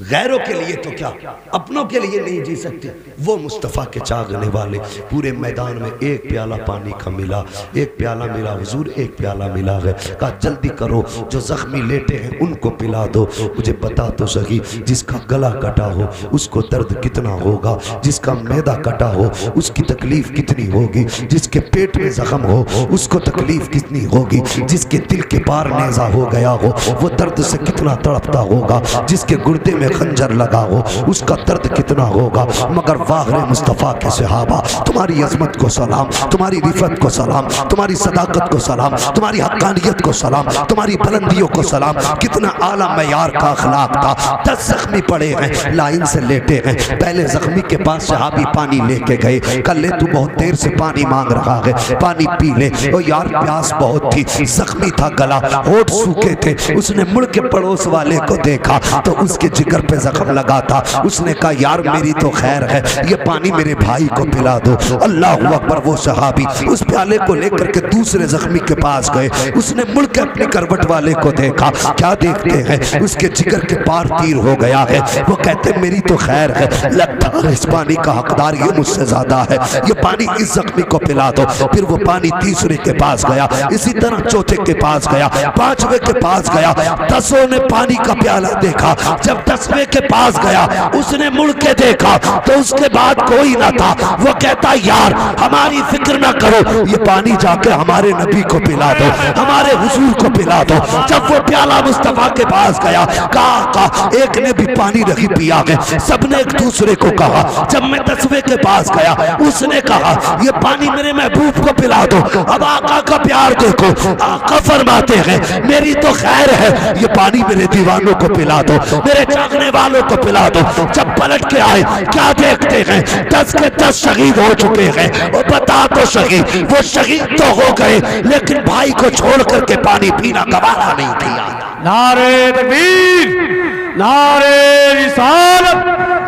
[SPEAKER 1] गैरों के लिए तो क्या अपनों के लिए नहीं जी सकते। वो मुस्तफ़ा के चाहने वाले पूरे मैदान में एक प्याला पानी का मिला, एक प्याला मिला हुजूर, एक प्याला मिला है। कहा जल्दी करो, जो जख्मी लेटे हैं उनको पिला दो। मुझे बता तो सही, जिसका गला कटा हो उसको दर्द कितना होगा, जिसका मैदा कटा हो उसकी तकलीफ कितनी होगी, जिसके पेट में जख्म हो उसको तकलीफ कितनी होगी, जिसके दिल के पार नेजा हो गया हो वो दर्द से कितना तड़पता होगा, जिसके गुर्दे में खंजर लगा हो उसका दर्द कितना होगा। मगर वाह मुस्तफ़ा के सहाबा, तुम्हारी अजमत को सलाम, तुम्हारी रिफत को सलाम, तुम्हारी सदाकत को सलाम, तुम्हारी हक्कानियत को सलाम, तुम्हारी बुलंदियों को सलाम। कितना आला मयार का अखलाक था। 10 जख्मी पड़े हैं, लाइन से लेटे हैं। पहले जख्मी के पास सहाबी पानी लेके गए। कल ले तू बहुत देर से पानी मांग रहा है, पानी पी ले। ओ यार प्यास बहुत थी, जख्मी था, गला होठ सूखे थे। उसने मुड़ के पड़ोस वाले को देखा तो उसके जिगर पे जख्म लगा था। उसने कहा यार मेरी तो खैर है, ये पानी मेरे भाई को पिला दो। अल्लाह अकबर। वो सहाबी उस प्याले को लेकर के दूसरे जख्मी के पास गए। उसने मुड़ के अपने करवट वाले को देखा, क्या देखते हैं उसके जिगर के पार तीर हो गया है। वो कहते मेरी तो खैर है, लगता है इस पानी का हकदार ये मुझसे ज्यादा है, ये पानी इस जख्मी को पिला दो। फिर वो पानी तीसरे के पास गया, इसी तरह चौथे के पास गया, पांचवें के पास गया। 10 ने पानी का प्याला देखा। जब 10वें के पास गया उसने मुड़ के देखा तो उसके बाद कोई ना था। वो कहता यार हमारी फिक्र ना करो, ये पानी जाके हमारे नबी को पिला दो, हमारे हुजूर को पिला दो। जब वो प्याला मुस्तफा के पास गया, कहा एक ने भी पानी नहीं पिया है। सबने एक दूसरे को कहा। जब मैं 10वें के पास गया उसने कहा ये पानी मेरे महबूब को पिला दो। अब आका का प्यार देखो, आका फरमाते हैं मेरी तो खैर है, ये पानी मेरे दीवानों को पिला दो, मेरे चाहने वालों को पिला दो। जब पलट के आए क्या देखते हैं 10 के 10 शहीद हो चुके हैं। और बता तो सही, वो शहीद तो हो गए लेकिन भाई को छोड़ करके पानी पीना गवारा नहीं किया।
[SPEAKER 2] नारे तकबीर, नारे रिसालत,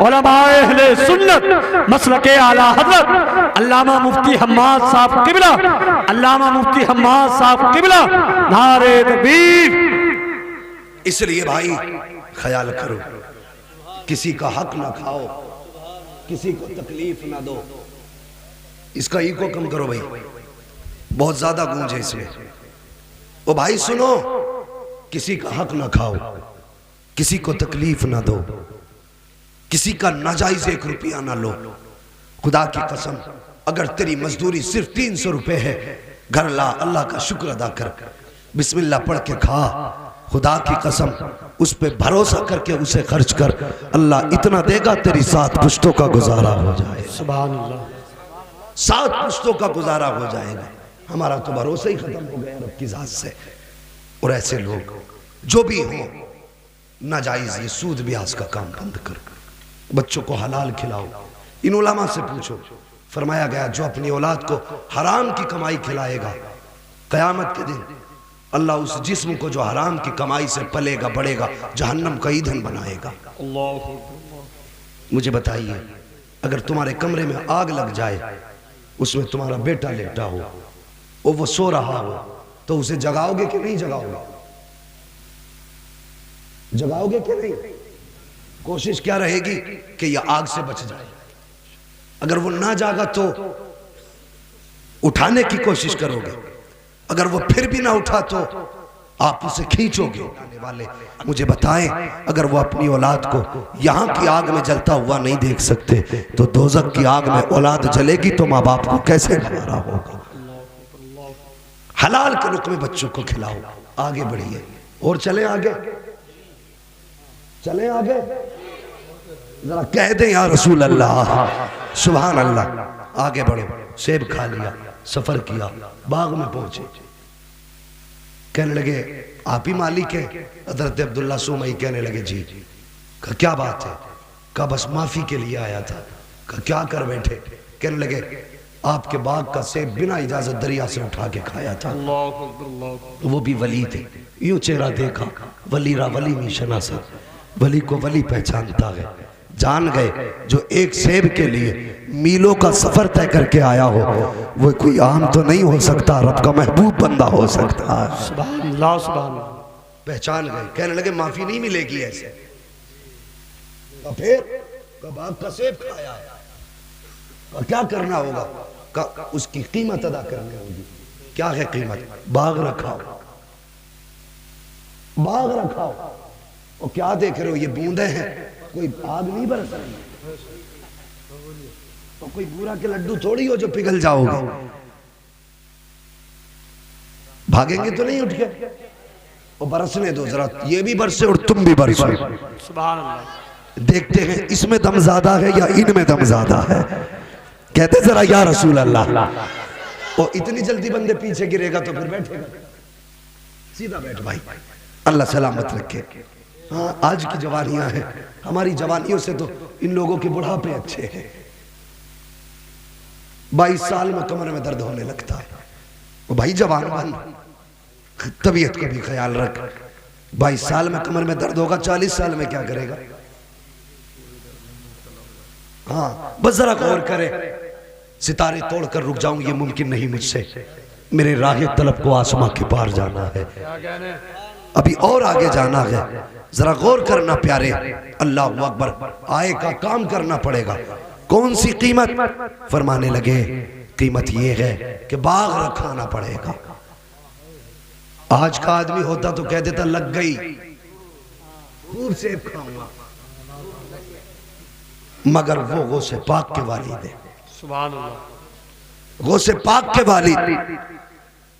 [SPEAKER 2] उलमाए अहले सुन्नत, मसलके आला हज़रत अल्लामा मुफ्ती हम्माद साहब किबला, अल्लामा मुफ्ती हम्माद साहब किबला, नारे तकबीर।
[SPEAKER 1] इसलिए भाई ख्याल करो, किसी का हक ना खाओ, किसी को तकलीफ ना दो। इसका इको कम करो भाई, बहुत ज्यादा गूंज है इसमें। ओ भाई सुनो, किसी का हक ना खाओ, किसी को तकलीफ ना दो, किसी का नाजायज 1 रुपया ना लो। खुदा की कसम, अगर तेरी मजदूरी सिर्फ 300 रुपए है, घर ला, अल्लाह का शुक्र अदा कर, बिस्मिल्लाह पढ़ के खा। खुदा की कसम, उस पे भरोसा करके उसे खर्च कर, अल्लाह इतना देगा तेरी 7 पुश्तों का गुजारा हो जाए।
[SPEAKER 2] सुभान अल्लाह,
[SPEAKER 1] 7 पुश्तों का गुजारा हो जाएगा। हमारा तो भरोसा ही खत्म हो गया रब की जात से। और ऐसे लोग जो भी हो, नाजायज ये सूद ब्याज का काम बंद कर, बच्चों को हलाल खिलाओ। इन उलमा से पूछो, फरमाया गया जो अपनी औलाद को हराम की कमाई खिलाएगा, कयामत के दिन अल्लाह उस जिस्म को जो हराम की कमाई से पलेगा बढ़ेगा, जहन्नम का ईंधन बनाएगा। मुझे बताइए, अगर तुम्हारे कमरे में आग लग जाए, उसमें तुम्हारा बेटा लेटा हो और वो सो रहा हो, तो उसे जगाओगे कि नहीं जगाओगे? जगाओगे कि नहीं? कोशिश क्या रहेगी कि यह आग से बच जाए। अगर वो ना जागा तो उठाने की कोशिश करोगे, अगर वो फिर भी ना उठा तो आप उसे खींचोगे। आने वाले मुझे बताएं, अगर वो अपनी औलाद को यहाँ की आग में जलता हुआ नहीं देख सकते, तो दोज़ख की आग में औलाद जलेगी तो माँ बाप को कैसे गवारा होगा। हलाल के रुख में बच्चों को खिलाओ। आगे बढ़िए और चले आगे, चले आगे, जरा कह दें या रसूल अल्लाह, सुभान अल्लाह। आगे बढ़ो, सेब खा लिया, सफर किया, बाग में पहुंचे, कहने लगे आप ही मालिक है? हजरत अब्दुल्ला सुमई कहने लगे जी। कहा क्या बात है? कहा बस माफी के लिए आया था। कहा क्या कर बैठे? कहने लगे आपके बाग का सेब बिना इजाजत दरिया से उठा के खाया था। वो भी वली थे। यूं चेहरा देखा, वलीरा वली में शनासा, वली को वली पहचानता है। जान गए जो एक सेब के लिए मीलों का सफर तय करके आया हो, वो कोई आम तो नहीं हो सकता, रब का महबूब बंदा हो सकता है।
[SPEAKER 2] सुभान अल्लाह, सुभान अल्लाह।
[SPEAKER 1] पहचान गए, कहने लगे माफी नहीं मिलेगी ऐसे। तो फिर बाग का सेब खाया, क्या करना होगा? उसकी कीमत अदा करनी होगी। क्या है कीमत? बाग रखाओ, बाग रखाओ। और क्या देख रहे हो, ये बूंदे हैं, कोई आग नहीं बरस रही, तो कोई बूरा के लड्डू थोड़ी हो जो पिघल जाओगे। भागेंगे तो नहीं उठ के, और बरसने दो जरा, ये भी बरसे और तुम भी बरसो।
[SPEAKER 2] सुभान अल्लाह।
[SPEAKER 1] देखते हैं इसमें दम ज्यादा है या इनमें दम ज्यादा है। कहते जरा या रसूल अल्लाह। और इतनी जल्दी बंदे पीछे गिरेगा तो फिर बैठेगा, सीधा बैठ भाई, अल्लाह सलामत रखे। हाँ, आज की जवानियां हैं, हमारी जवानियों से तो इन लोगों के बुढ़ापे अच्छे हैं। 22 साल में कमर में दर्द होने लगता है। वो भाई जवान बन, तबीयत का भी ख्याल रख। 22 साल में कमर में दर्द होगा, 40 साल में क्या करेगा? हाँ, बस जरा गौर करे। सितारे तोड़कर रुक जाऊं ये मुमकिन नहीं मुझसे, मेरे राह तलब को आसमां के पार जाना है, अभी और आगे जाना है। जरा गौर करना प्यारे, अल्लाह अकबर, आए का काम करना पड़ेगा। कौन सी कीमत? फरमाने लगे कीमत ये है कि बाग रखाना पड़ेगा। आज का आदमी होता तो कह देता लग गई, खूब सेब खाऊंगा, मगर वो गौसे पाक के वालिद है।
[SPEAKER 2] सुभान अल्लाह।
[SPEAKER 1] गौसे पाक के वालिद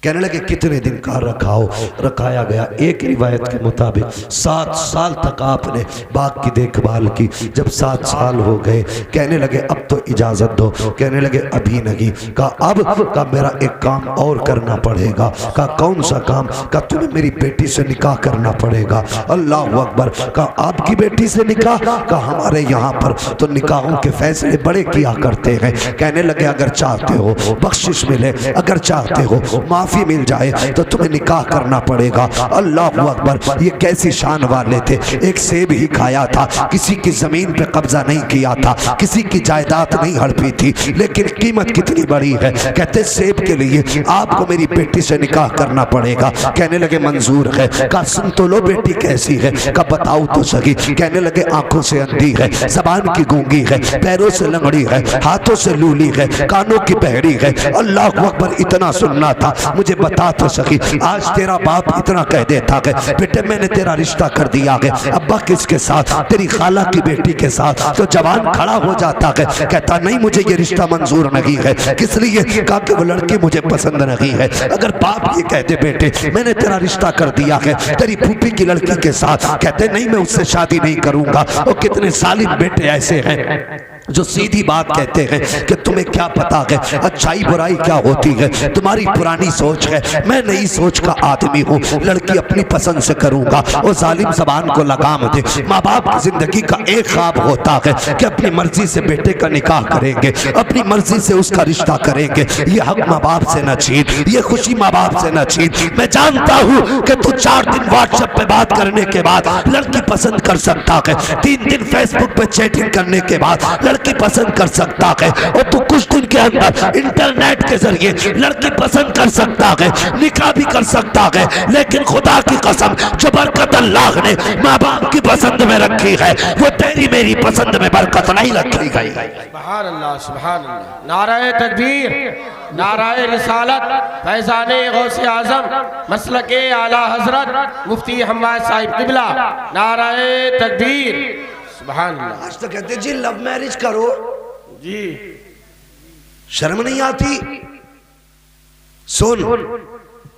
[SPEAKER 1] कहने लगे कितने दिन का रखाओ? रखाया गया एक रिवायत के मुताबिक 7 साल तक आपने बाग की देखभाल की। जब 7 साल हो गए, कहने लगे अब तो इजाजत दो। कहने लगे अभी नहीं। कहा अब? का मेरा एक काम और करना पड़ेगा। कहा कौन सा काम? का तुम्हें मेरी बेटी से निकाह करना पड़ेगा। अल्लाह अकबर। कहा आपकी बेटी से निकाह? का हमारे यहाँ पर तो निकाहों के फैसले बड़े किया करते हैं। कहने लगे अगर चाहते हो बख्शिश मिले, अगर चाहते हो माफ माफी मिल जाए तो तुम्हें निकाह करना पड़ेगा। अल्लाह अकबर, ये कैसी शान वाले थे। एक सेब ही खाया था, किसी की जमीन पे कब्जा नहीं किया था, किसी की जायदाद नहीं हड़पी थी, लेकिन कीमत कितनी बड़ी है। कहते सेब के लिए आपको मेरी बेटी से निकाह करना पड़ेगा। कहने लगे मंजूर है। कहा सुन तो लो बेटी कैसी है। कहा बताओ तो सही। कहने लगे आंखों से अंधी है, जबान की गूंगी है, पैरों से लंगड़ी है, हाथों से लूली है, कानों की बहरी है। अल्लाह अकबर, इतना सुनना था, मुझे बता तो सही। आज तेरा बाप इतना कह देता है बेटे मैंने तेरा रिश्ता कर दिया है, अब्बा किसके साथ? तेरी खाला की बेटी के साथ। तो जवान खड़ा हो जाता है, कहता नहीं मुझे ये रिश्ता मंजूर नहीं है। किस लिए? कहा कि वो लड़की मुझे पसंद नहीं है। अगर बाप ये कहते बेटे मैंने तेरा रिश्ता कर दिया है तेरी फूफी की लड़की के साथ, कहते नहीं मैं उससे शादी नहीं करूंगा। और कितने सालिम बेटे ऐसे हैं जो सीधी बात कहते हैं कि तुम्हें क्या पता है अच्छाई बुराई क्या होती है, तुम्हारी पुरानी सोच है, मैं नई सोच का आदमी हूँ, लड़की अपनी पसंद से करूंगा। और जालिम ज़बान को लगाम दे। माँ बाप की जिंदगी का एक ख्वाब होता है कि अपनी मर्जी से बेटे का निकाह करेंगे, अपनी मर्जी से उसका रिश्ता करेंगे। ये हक माँ बाप से न छीन, ये खुशी माँ बाप से न छीन। मैं जानता हूँ कि तू 4 दिन व्हाट्सएप पे बात करने के बाद लड़की पसंद कर सकता है, 3 दिन फेसबुक पे चैटिंग करने के बाद लड़की पसंद कर सकता है, और तू कुछ दिन के अंदर इंटरनेट के जरिए लड़की पसंद कर सकता है, निकाह भी कर सकता है। लेकिन खुदा की कसम जो बरकत अल्लाह ने माँ बाप की पसंद में रखी है वो तेरी मेरी पसंद में बरकत नहीं रखी गई।
[SPEAKER 3] सुभान अल्लाह, सुभान अल्लाह। नाराए तकबीर, नाराए रिसालत, फैज़ाने गौसे आज़म मसलके आला हजरत मुफ्ती हम्माद साहिब क़िबला, नाराए तकबीर, सुभान अल्लाह।
[SPEAKER 1] आज तो कहते जी लव मैरिज करो
[SPEAKER 3] जी,
[SPEAKER 1] शर्म नहीं आती? सुन,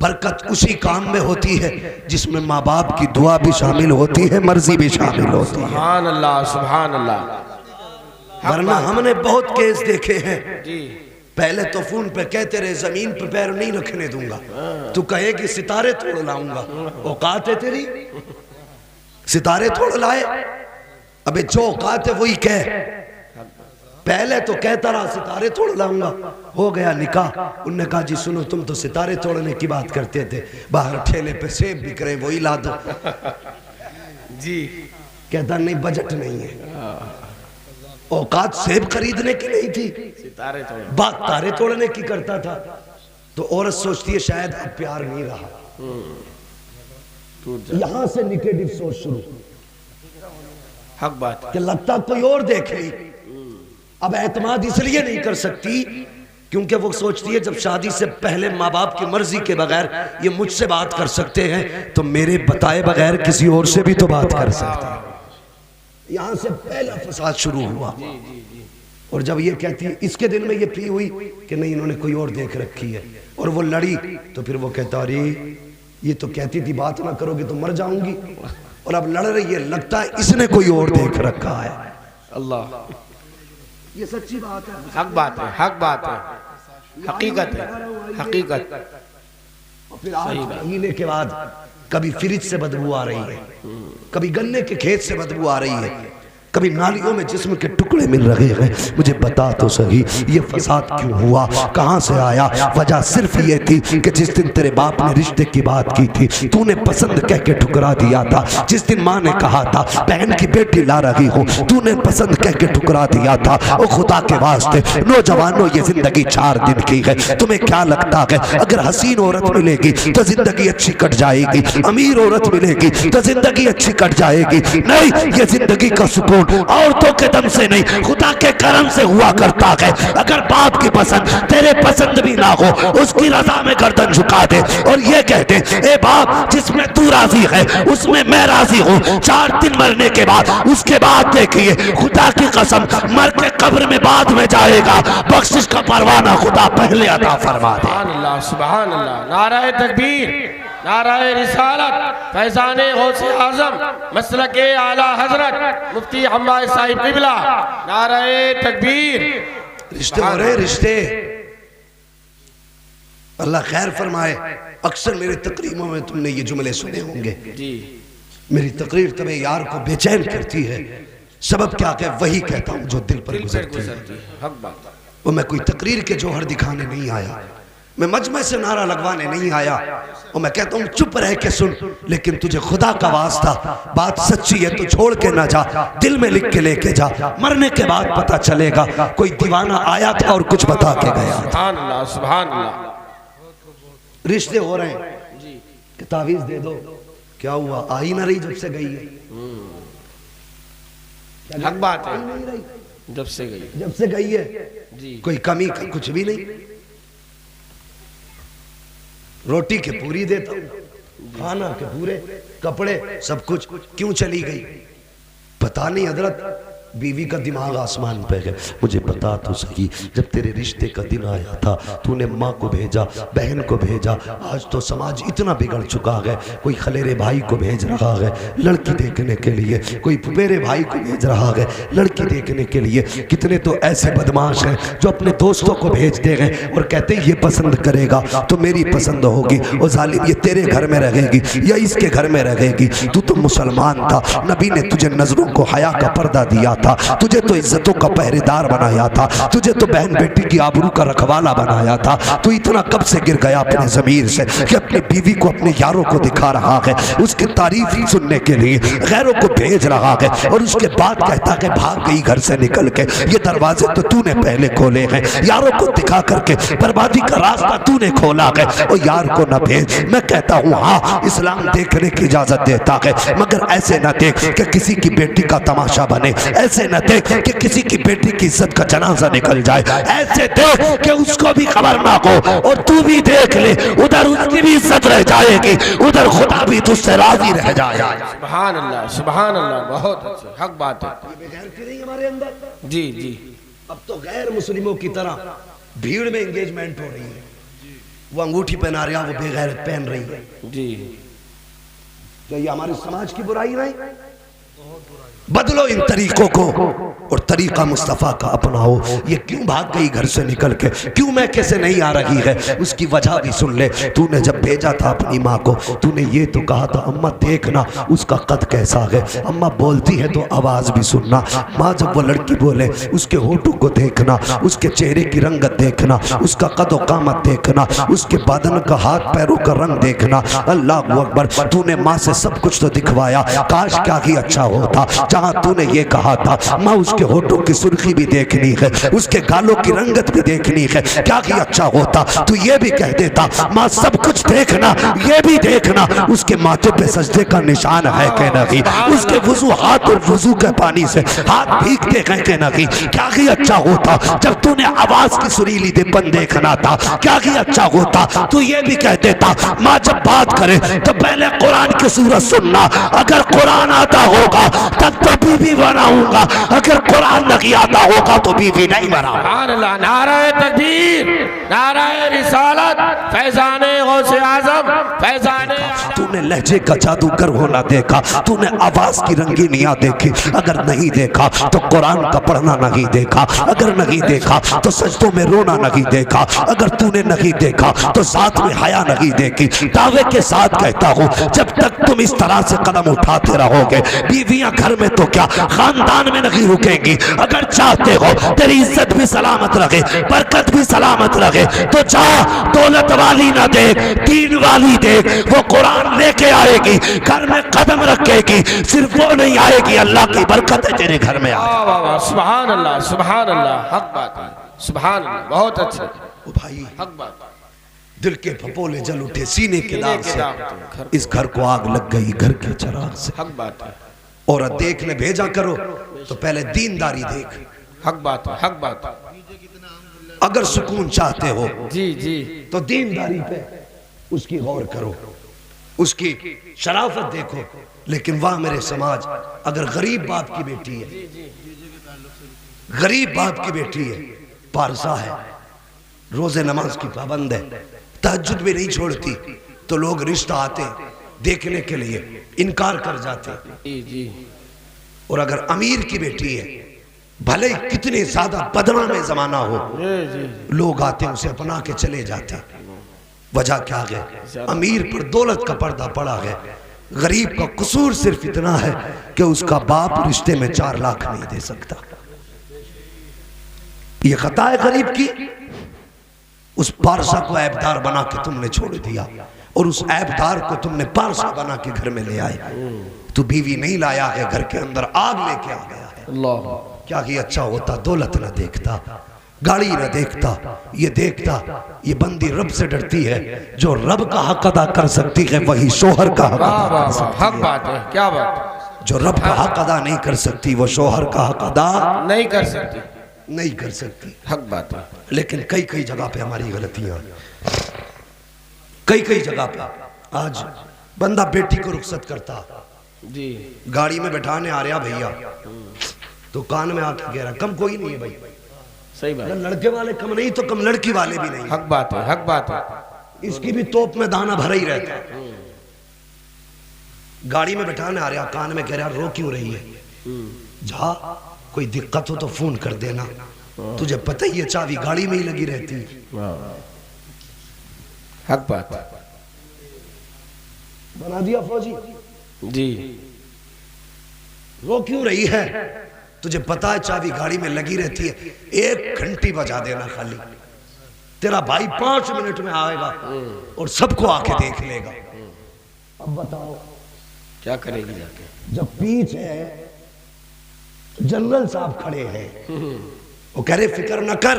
[SPEAKER 1] बरकत उसी काम में होती है जिसमें माँ बाप की दुआ भी शामिल होती है, मर्जी भी शामिल होती है।
[SPEAKER 3] सुभान अल्लाह, सुभान अल्लाह।
[SPEAKER 1] वरना हमने बहुत केस देखे हैं
[SPEAKER 3] जी,
[SPEAKER 1] पहले तो फोन पे कहते रहे जमीन पे पैर नहीं रखने दूंगा, तू कहे कि सितारे तोड़ लाऊंगा, औकात है तेरी? सितारे तोड़ लाए? अबे जो औकात है वही कह। पहले तो कहता रहा सितारे तोड़ लाऊंगा, हो गया निकाह। उनने कहा जी सुनो तुम तो सितारे तोड़ने की बात करते थे, बाहर ठेले पे सेब बिक रहे वही ला दो।
[SPEAKER 3] जी,
[SPEAKER 1] कहता नहीं बजट नहीं है, औकात सेब खरीदने की नहीं थी,
[SPEAKER 3] सितारे तोड़,
[SPEAKER 1] बात तारे तोड़ने की करता था। तो औरत सोचती है शायद अब प्यार नहीं रहा, यहां से निगेटिव सोच शुरू,
[SPEAKER 3] हक बात
[SPEAKER 1] कि लगता कोई और देख ली। अब एतमाद इसलिए नहीं कर सकती क्योंकि वो सोचती है जब शादी से पहले माँ बाप की मर्जी के बगैर ये मुझसे बात कर सकते हैं तो मेरे बताए बगैर किसी और से भी तो बात कर सकते हैं। यहां से पहला फसाद शुरू हुआ। और जब ये कहती है, इसके दिल में ये पी हुई कि नहीं इन्होंने कोई और देख रखी है, और वो लड़ी तो फिर वो कहता अरे ये तो कहती थी बात ना करोगे तो मर जाऊंगी, और अब लड़ रही है, लगता है इसने कोई और देख रखा है।
[SPEAKER 3] अल्लाह,
[SPEAKER 1] ये सच्ची बात है,
[SPEAKER 3] हक बात है, हक बात है, हकीकत है, हकीकत।
[SPEAKER 1] और फिर 8 महीने के बाद कभी फ्रिज से बदबू आ रही है, कभी गन्ने के खेत से बदबू आ रही है, कभी नालियों में जिस्म के टुकड़े मिल रहे हैं। मुझे बता तो सही ये फसाद क्यों हुआ, कहां से आया? वजह सिर्फ ये थी कि जिस दिन तेरे बाप ने रिश्ते की बात की थी तूने पसंद कह के ठुकरा दिया था। जिस दिन माँ ने कहा था बहन की बेटी ला रही हूँ तूने पसंद कह के ठुकरा दिया था। और खुदा के वास्ते नौजवानों ये जिंदगी 4 दिन की है, तुम्हें क्या लगता है अगर हसीन औरत मिलेगी तो जिंदगी अच्छी कट जाएगी, अमीर औरत मिलेगी तो जिंदगी अच्छी कट जाएगी? नहीं, ये जिंदगी का सुकून औरतों के दम से नहीं खुदा के करम से हुआ करता है। अगर बाप की पसंद तेरे पसंद भी ना हो उसकी रजा में गर्दन झुका दे और ये कह दे ए बाप जिसमें तू राजी है उसमें मैं राजी हूँ। 4 दिन मरने के बाद उसके बाद देखिए खुदा की कसम मर के कब्र में बाद में जाएगा, बख्शिश का परवाना खुदा पहले अता फरमा दे।
[SPEAKER 3] सुभान अल्लाह, सुभान अल्लाह। नाराए तकबीर, नाराए रिसालत, फैज़ाने गौसे आज़म मसलके आला हजरत मुफ्ती हम्माद साहिब क़िबला, नाराए तकबीर।
[SPEAKER 1] रिश्ते हो रहे रिश्ते, अल्लाह खैर फरमाए। अक्सर मेरे तकरीरों में तुमने ये जुमले सुने होंगे
[SPEAKER 3] जी,
[SPEAKER 1] मेरी तकरीर तुम्हें यार को बेचैन करती है, सबब क्या है वही कहता हूँ जो दिल पर गुजरती है।
[SPEAKER 3] हक बात।
[SPEAKER 1] वो मैं कोई तकरीर के जौहर दिखाने नहीं आया, मैं मजमे से नारा लगवाने नहीं आया और मैं कहता हूँ चुप रह के सुन, लेकिन तुझे खुदा का वास्ता बात सच्ची है तो छोड़ के ना जा, दिल में लिख के लेके जा, मरने के बाद पता चलेगा कोई दीवाना आया था और कुछ बता के गया।
[SPEAKER 3] सुभान अल्लाह, सुभान अल्लाह।
[SPEAKER 1] रिश्ते हो रहे हैं कि तावीज दे दो, क्या हुआ, आ ही ना रही जब से गई है।
[SPEAKER 3] हक बात है, जब से गई है
[SPEAKER 1] जी, कोई कमी का कुछ भी नहीं। रोटी के पूरी देता हूं, खाना के पूरे, कपड़े सब कुछ, क्यों चली गई पता नहीं। हजरत बीवी का दिमाग आसमान पे है। मुझे बता तो सही, जब तेरे रिश्ते का दिन आया था तूने माँ को भेजा, बहन को भेजा, आज तो समाज इतना बिगड़ चुका है, कोई खलेरे भाई को भेज रहा है लड़की देखने के लिए, कोई पुपेरे भाई को भेज रहा है लड़की देखने के लिए। कितने तो ऐसे बदमाश हैं जो अपने दोस्तों को भेजते हैं और कहते हैं ये पसंद करेगा तो मेरी पसंद होगी, और जालिम ये तेरे घर में रहेगी या इसके घर में रहेगी। तू तो मुसलमान था, नबी ने तुझे नजरों को हया का पर्दा दिया था, तुझे तो इज्जतों का पहरेदार बनाया था, तुझे तो बहन बेटी की आबरू का रखवाला बनाया था। तू इतना कब से गिर गया अपने ज़मीर से कि अपनी बीवी को अपने यारों को दिखा रहा है, उसकी तारीफ सुनने के लिए गैरों को भेज रहा है, और उसके बाद कहता है भाग गई घर से निकल के, ये दरवाजे तो तूने पहले खोले हैं, यारों को दिखा करके बर्बादी का रास्ता तूने खोला है, और यार को न भेज। मैं कहता हूँ हाँ, इस्लाम देखने की इजाजत देता है, मगर ऐसे न देख कि किसी की बेटी का तमाशा बने, ऐसे न देख कि किसी की बेटी की इज्जत का जनाजा निकल जाए, ऐसे देख कि उसको भी खबर ना हो और तू भी देख ले, उधर उसकी भी इज्जत रह जाएगी, उधर खुदा भी तुझसे राजी रह जाएगा।
[SPEAKER 3] सुभान अल्लाह, सुभान अल्लाह, बहुत अच्छी हक बात है।
[SPEAKER 1] बेगैरती नहीं हमारे अंदर
[SPEAKER 3] जी जी।
[SPEAKER 1] अब तो गैर मुस्लिमों की तरह भीड़ में एंगेजमेंट हो रही है, वो अंगूठी पहना रहा, वो बेगैरत पहन रही है
[SPEAKER 3] जी।
[SPEAKER 1] क्या ये हमारे समाज की बुराई नहीं? बदलो इन तरीकों को और तरीका मुस्तफ़ा का अपनाओ। ये क्यों भाग गई घर से निकल के, क्यों मैं कैसे नहीं आ रही है, उसकी वजह भी सुन ले। तूने जब भेजा था अपनी माँ को, तूने ये तो कहा था अम्मा देखना उसका कद कैसा है, अम्मा बोलती है तो आवाज़ भी सुनना। माँ जब वो लड़की बोले उसके होठों को देखना, उसके चेहरे की रंगत देखना, उसका कद व कामत देखना, उसके बदन का हाथ पैरों का रंग देखना। अल्लाह अकबर, तूने माँ से सब कुछ तो दिखवाया, काश क्या ही अच्छा होता जहाँ तूने ये कहा था माँ उसके होठों की सुर्खी भी देखनी है, उसके गालों की रंगत भी देखनी है, क्या ही अच्छा होता तू ये भी कह देता माँ सब कुछ देखना, ये भी देखना उसके माथे पे सजदे का निशान है कि नहीं, उसके वुजू हाथ और वुजू के पानी से हाथ भीगते हैं कि नहीं, क्या ही अच्छा होता। जब तूने आवाज की सुरीली दिपन देखना था, क्या ही अच्छा होता तू ये भी कह देता माँ जब बात करे तो पहले कुरान की सूरत सुनना, अगर कुरान आता होगा तब तो बीवी बनाऊंगा, अगर कुरान नहीं आता होगा तो बीवी नहीं बनाऊंगा।
[SPEAKER 3] नाराए तकबीर, नाराए रिसालत, फैज़ाने गौसे आज़म, फैज़ाने।
[SPEAKER 1] तूने लहजे का जादूगर होना देखा, तूने आवाज की रंगीनियां देखी, अगर नहीं देखा तो कुरान का पढ़ना नहीं देखा, अगर नहीं देखा तो सजदों में रोना नहीं देखा, अगर तूने नहीं देखा तो साथ में हया नहीं देखी। दावे के साथ कहता हूँ जब तक तुम इस तरह से कदम उठाते रहोगे, बीवियां घर में तो क्या खानदान में नहीं रुकेंगी। अगर चाहते हो तेरी इज्जत भी सलामत रहे, बरकत भी सलामत रहे, तो जा दौलत वाली ना देख, दीन वाली देख, वो कुरान लेके आएगी, घर में कदम रखेगी, सिर्फ वो नहीं आएगी अल्लाह की बरकत है तेरे घर में आएगी।
[SPEAKER 3] सुभान अल्लाह, सुभान अल्लाह, हक बात है, सुभान अल्लाह, बहुत अच्छे।
[SPEAKER 1] ओ भाई
[SPEAKER 3] हक बात,
[SPEAKER 1] दिल के फपोले जल उठे सीने के दाग से, इस घर को आग लग गई घर के चिराग से।
[SPEAKER 3] हक बात है।
[SPEAKER 1] औरत देखने भेजा करो तो पहले दीनदारी देख।
[SPEAKER 3] हक बात है, हक बात है।
[SPEAKER 1] अगर सुकून चाहते हो
[SPEAKER 3] जी जी
[SPEAKER 1] तो दीनदारी पे उसकी गौर करो, उसकी शराफत देखो। लेकिन वाह मेरे समाज, अगर गरीब बाप की बेटी है, गरीब बाप की बेटी है, पारसा है, रोजे नमाज की पाबंद है, तहज्जुद भी नहीं छोड़ती, तो लोग रिश्ता आते देखने के लिए इनकार कर जाते।
[SPEAKER 3] जी।
[SPEAKER 1] और अगर अमीर की बेटी है, भले ही कितने ज्यादा बदनाम जमाना हो, लोग आते उसे अपना के चले जाते। वजह क्या है? अमीर पर दौलत का पर्दा पड़ा है, गरीब का कसूर सिर्फ इतना है कि उसका बाप रिश्ते में 4 लाख नहीं दे सकता। ये खता है गरीब की, उस पारसा को ऐबदार बना के तुमने छोड़ दिया और उस ऐबदार को तुमने पारसा बना के घर में ले आए। तू बीवी नहीं लाया है, घर के अंदर आग लेके आ गया है।
[SPEAKER 3] अल्लाह,
[SPEAKER 1] क्या कि अच्छा होता दौलत न देखता, गाड़ी न देखता, ये देखता ये बंदी रब से डरती है। जो रब का हक अदा कर सकती है वही शोहर का हक अदा कर सकती
[SPEAKER 3] हक बात है, क्या बात है।
[SPEAKER 1] जो रब का हक अदा नहीं कर सकती वो शोहर का हक अदा
[SPEAKER 3] नहीं कर सकती,
[SPEAKER 1] नहीं कर सकती।
[SPEAKER 3] हक बात है।
[SPEAKER 1] लेकिन कई कई जगह पे हमारी गलतियां, कई कई जगह पे आज बंदा बेटी को रुखसत करता,
[SPEAKER 3] जी
[SPEAKER 1] गाड़ी में बैठाने आ रहा भैया तो कान में आके कह रहा कम कोई नहीं है भाई।
[SPEAKER 3] सही बात,
[SPEAKER 1] लड़के वाले कम नहीं तो कम लड़की वाले भी नहीं।
[SPEAKER 3] हक बात है, हक बात है।
[SPEAKER 1] इसकी भी तोप में दाना भरा ही रहता है। गाड़ी में बैठाने आ रहा, कान में कह रहा रो क्यों रही है, जा कोई दिक्कत हो तो फोन कर देना, तुझे पता ही है चाबी गाड़ी में ही लगी रहती है।
[SPEAKER 3] हक बात है।
[SPEAKER 1] बना दिया फौजी,
[SPEAKER 3] जी
[SPEAKER 1] रो क्यों रही है, तुझे पता है चाबी गाड़ी में लगी रहती है, एक घंटी बजा देना खाली, तेरा भाई 5 मिनट में आएगा और सबको आके देख लेगा। अब बताओ
[SPEAKER 3] क्या करेगी जाके।
[SPEAKER 1] जब पीछे जनरल साहब खड़े हैं, वो कह रहे फिक्र न कर,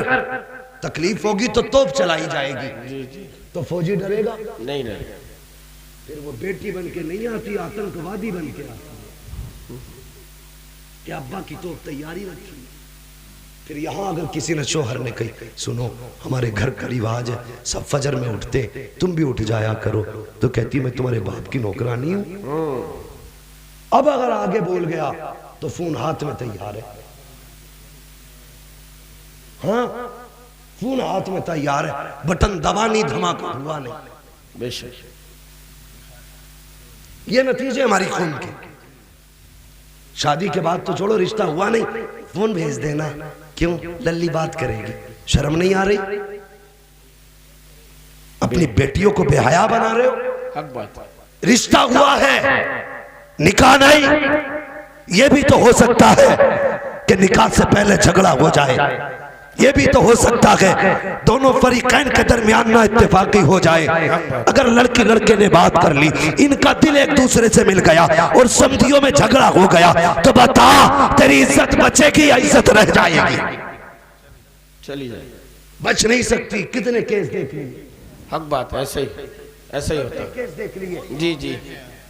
[SPEAKER 1] तकलीफ होगी तो तोप चलाई जाएगी।
[SPEAKER 3] जी जी,
[SPEAKER 1] तो फौजी डरेगा
[SPEAKER 3] नहीं नहीं,
[SPEAKER 1] फिर वो बेटी बन के नहीं आती, आतंकवादी बन के आती। क्या अब्बा की तोप तैयारी रखी। फिर यहाँ अगर किसी ने शोहर ने कही सुनो हमारे घर का रिवाज है सब फजर में उठते, तुम भी उठ जाया करो, तो कहती मैं तुम्हारे बाप की नौकरानी हूं। अब अगर आगे बोल गया तो फोन हाथ में तैयार है, हाँ फोन हाथ में तैयार है, बटन दबा नहीं धमाका हुआ नहीं।
[SPEAKER 3] बेशक
[SPEAKER 1] ये नतीजे हमारी खून के। शादी के बाद तो छोड़ो, रिश्ता हुआ नहीं फोन भेज देना, क्यों लल्ली बात करेगी, शर्म नहीं आ रही, अपनी बेटियों को बेहया बना रहे हो।
[SPEAKER 3] हक बात है।
[SPEAKER 1] रिश्ता हुआ है निकाह नहीं, ये भी तो हो सकता है कि निकाह से पहले झगड़ा हो जाए, ये भी तो हो सकता है दोनों फरीकैन के दरमियान ना इत्तेफाकी हो जाए। अगर लड़की लड़के ने बात कर ली, इनका दिल एक दूसरे से मिल गया और समधियों में झगड़ा हो गया, तो बता तेरी इज्जत बचेगी या इज्जत रह जाएगी।
[SPEAKER 3] चली जाए,
[SPEAKER 1] बच नहीं सकती। कितने केस देख लिए,
[SPEAKER 3] हक बात है, ऐसे ही होता है।
[SPEAKER 1] केस देख लिए,
[SPEAKER 3] जी जी,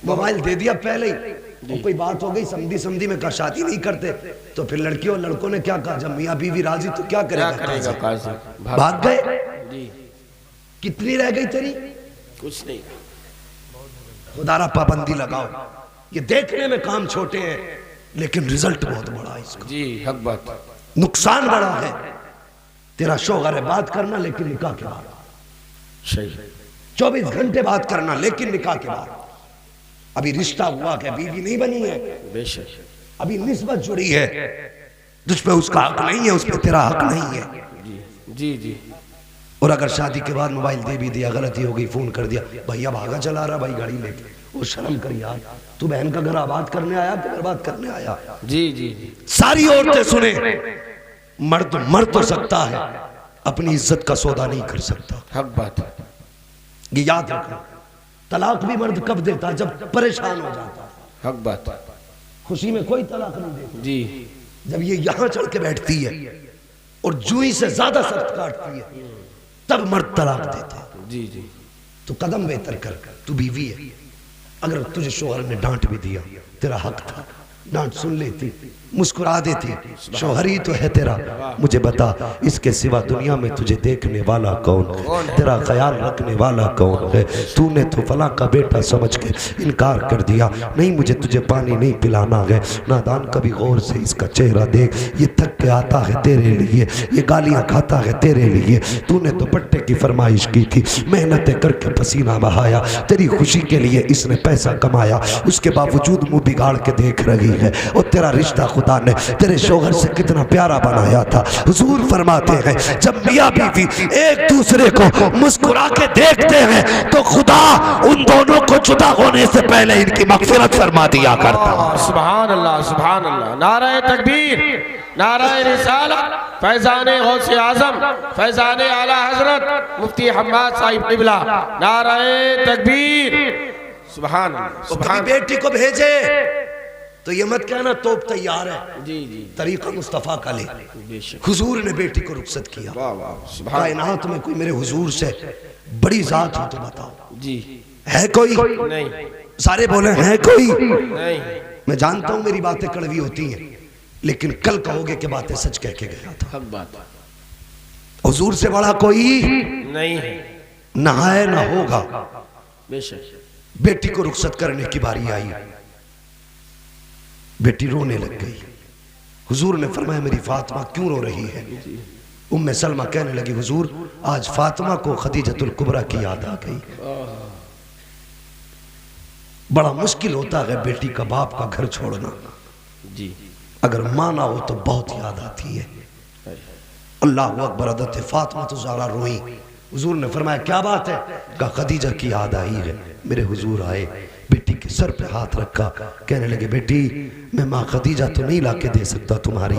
[SPEAKER 1] मोबाइल दे दिया पहले ही, और कोई बात हो गई समधी समधी में कहा शादी नहीं करते, तो फिर लड़कियों और लड़कों ने क्या कहा, जब मियाँ बीवी राजी तो क्या करेगा,
[SPEAKER 3] काजी
[SPEAKER 1] भाग गए।
[SPEAKER 3] जी,
[SPEAKER 1] कितनी रह गई तेरी,
[SPEAKER 3] कुछ नहीं।
[SPEAKER 1] खुदारा पाबंदी लगाओ। ये देखने में काम छोटे हैं लेकिन रिजल्ट बहुत बड़ा है इसका,
[SPEAKER 3] जी हक बात,
[SPEAKER 1] नुकसान बड़ा है। तेरा शौहर है बात करना लेकिन निकाह के बाद,
[SPEAKER 3] सही
[SPEAKER 1] 24 घंटे बात करना लेकिन निकाह के बाद। अभी रिश्ता हुआ क्या, बीवी नहीं बनी है,
[SPEAKER 3] बेशक
[SPEAKER 1] अभी निस्बत जुड़ी है, तुझ पे उसका हक नहीं है, उस पे तेरा हक नहीं है।
[SPEAKER 3] जी जी जी,
[SPEAKER 1] और अगर शादी के बाद मोबाइल दे भी दिया, गलती हो गई, फोन कर दिया, भैया भागा चला रहा भाई गाड़ी लेके, वो शर्म कर यार, तू बहन का घर आबाद करने आया कि बर्बाद करने आया।
[SPEAKER 3] जी जी जी,
[SPEAKER 1] सारी औरतें सुने, मर्द मर तो सकता है, अपनी इज्जत का सौदा नहीं कर सकता।
[SPEAKER 3] हक बात है,
[SPEAKER 1] ये याद रखना। तलाक भी मर्द कब देता, जब परेशान हो जाता।
[SPEAKER 3] हक बात है,
[SPEAKER 1] खुशी में कोई तलाक नहीं देता।
[SPEAKER 3] जी,
[SPEAKER 1] जब ये यहां चढ़ के बैठती है और जुई से ज्यादा सख्त काटती है, तब मर्द तलाक देता।
[SPEAKER 3] जी जी,
[SPEAKER 1] तो कदम बेहतर कर, तू बीवी है, अगर तुझे शोहर ने डांट भी दिया, तेरा हक था, डांट सुन लेती, मुस्कुरा देती, शोहर ही तो है तेरा, मुझे बता इसके सिवा दुनिया में तुझे देखने वाला कौन है, तेरा ख्याल रखने वाला कौन है। तूने तो फला का बेटा समझ के इनकार कर दिया, नहीं मुझे तुझे पानी नहीं पिलाना है, नादान कभी गौर से इसका चेहरा देख, ये थक के आता है तेरे लिए, ये गालियां खाता है तेरे लिए, तूने तो पट्टे की फरमाइश की थी, मेहनतें करके पसीना बहाया, तेरी खुशी के लिए इसने पैसा कमाया, उसके बावजूद मुंह बिगाड़ के देख रही है। और तेरा रिश्ता खुदा ने तेरे शौहर से कितना प्यारा बनाया था। हुजूर फरमाते हैं जब मियाँ बीवी एक दूसरे को मुस्कुरा के देखते हैं तो खुदा उन दोनों को जुदा होने से पहले इनकी मगफिरत फरमा दिया करता।
[SPEAKER 3] सुभान अल्लाह, सुभान अल्लाह, नारे तकबीर, नाराए रिसालत फैजाने गौसे आजम फैजाने आला हजरत मुफ्ती हम्माद साहिब क़िबला नाराए तकबीर। सुभान अल्लाह।
[SPEAKER 1] तो कभी बेटी को भेजे तो ये मत कहना तोप तैयार है,
[SPEAKER 3] जी जी
[SPEAKER 1] तरीका मुस्तफ़ा का ले।
[SPEAKER 3] बेशक।
[SPEAKER 1] हुजूर ने बेटी को रुखसत किया।
[SPEAKER 3] वाह वाह सुभान
[SPEAKER 1] कायनात में कोई मेरे हुजूर से बड़ी जात हो तो बताओ,
[SPEAKER 3] जी।
[SPEAKER 1] है कोई?
[SPEAKER 3] नहीं
[SPEAKER 1] सारे बोले है कोई?
[SPEAKER 3] नहीं।
[SPEAKER 1] मैं जानता हूं मेरी बातें कड़वी होती हैं, लेकिन कल कहोगे कि बातें सच कह के गया था।
[SPEAKER 3] हक बात
[SPEAKER 1] हुजूर से बड़ा कोई
[SPEAKER 3] नहीं है।
[SPEAKER 1] ना है ना होगा।
[SPEAKER 3] बेशक।
[SPEAKER 1] बेटी को रुखसत करने की बारी आई, बेटी रोने लग गई। हुजूर ने फरमाया मेरी फातिमा क्यों रो रही है? उम्मे सलमा कहने लगी हुजूर आज फातिमा को खदीजतुल कुबरा की याद आ गई। बड़ा मुश्किल होता है बेटी का बाप का घर छोड़ना,
[SPEAKER 3] जी।
[SPEAKER 1] अगर माँ ना हो तो बहुत याद आती है। अल्लाह अकबर। हज़रत फातिमा तो ज़हरा रोई। हुजूर ने फरमाया क्या बात है? कहा खदीजा की याद आई है। मेरे हुजूर आए, बेटी के सर पे हाथ रखा, कहने लगे बेटी मैं माँ खदीजा तो नहीं ला के दे सकता तुम्हारी,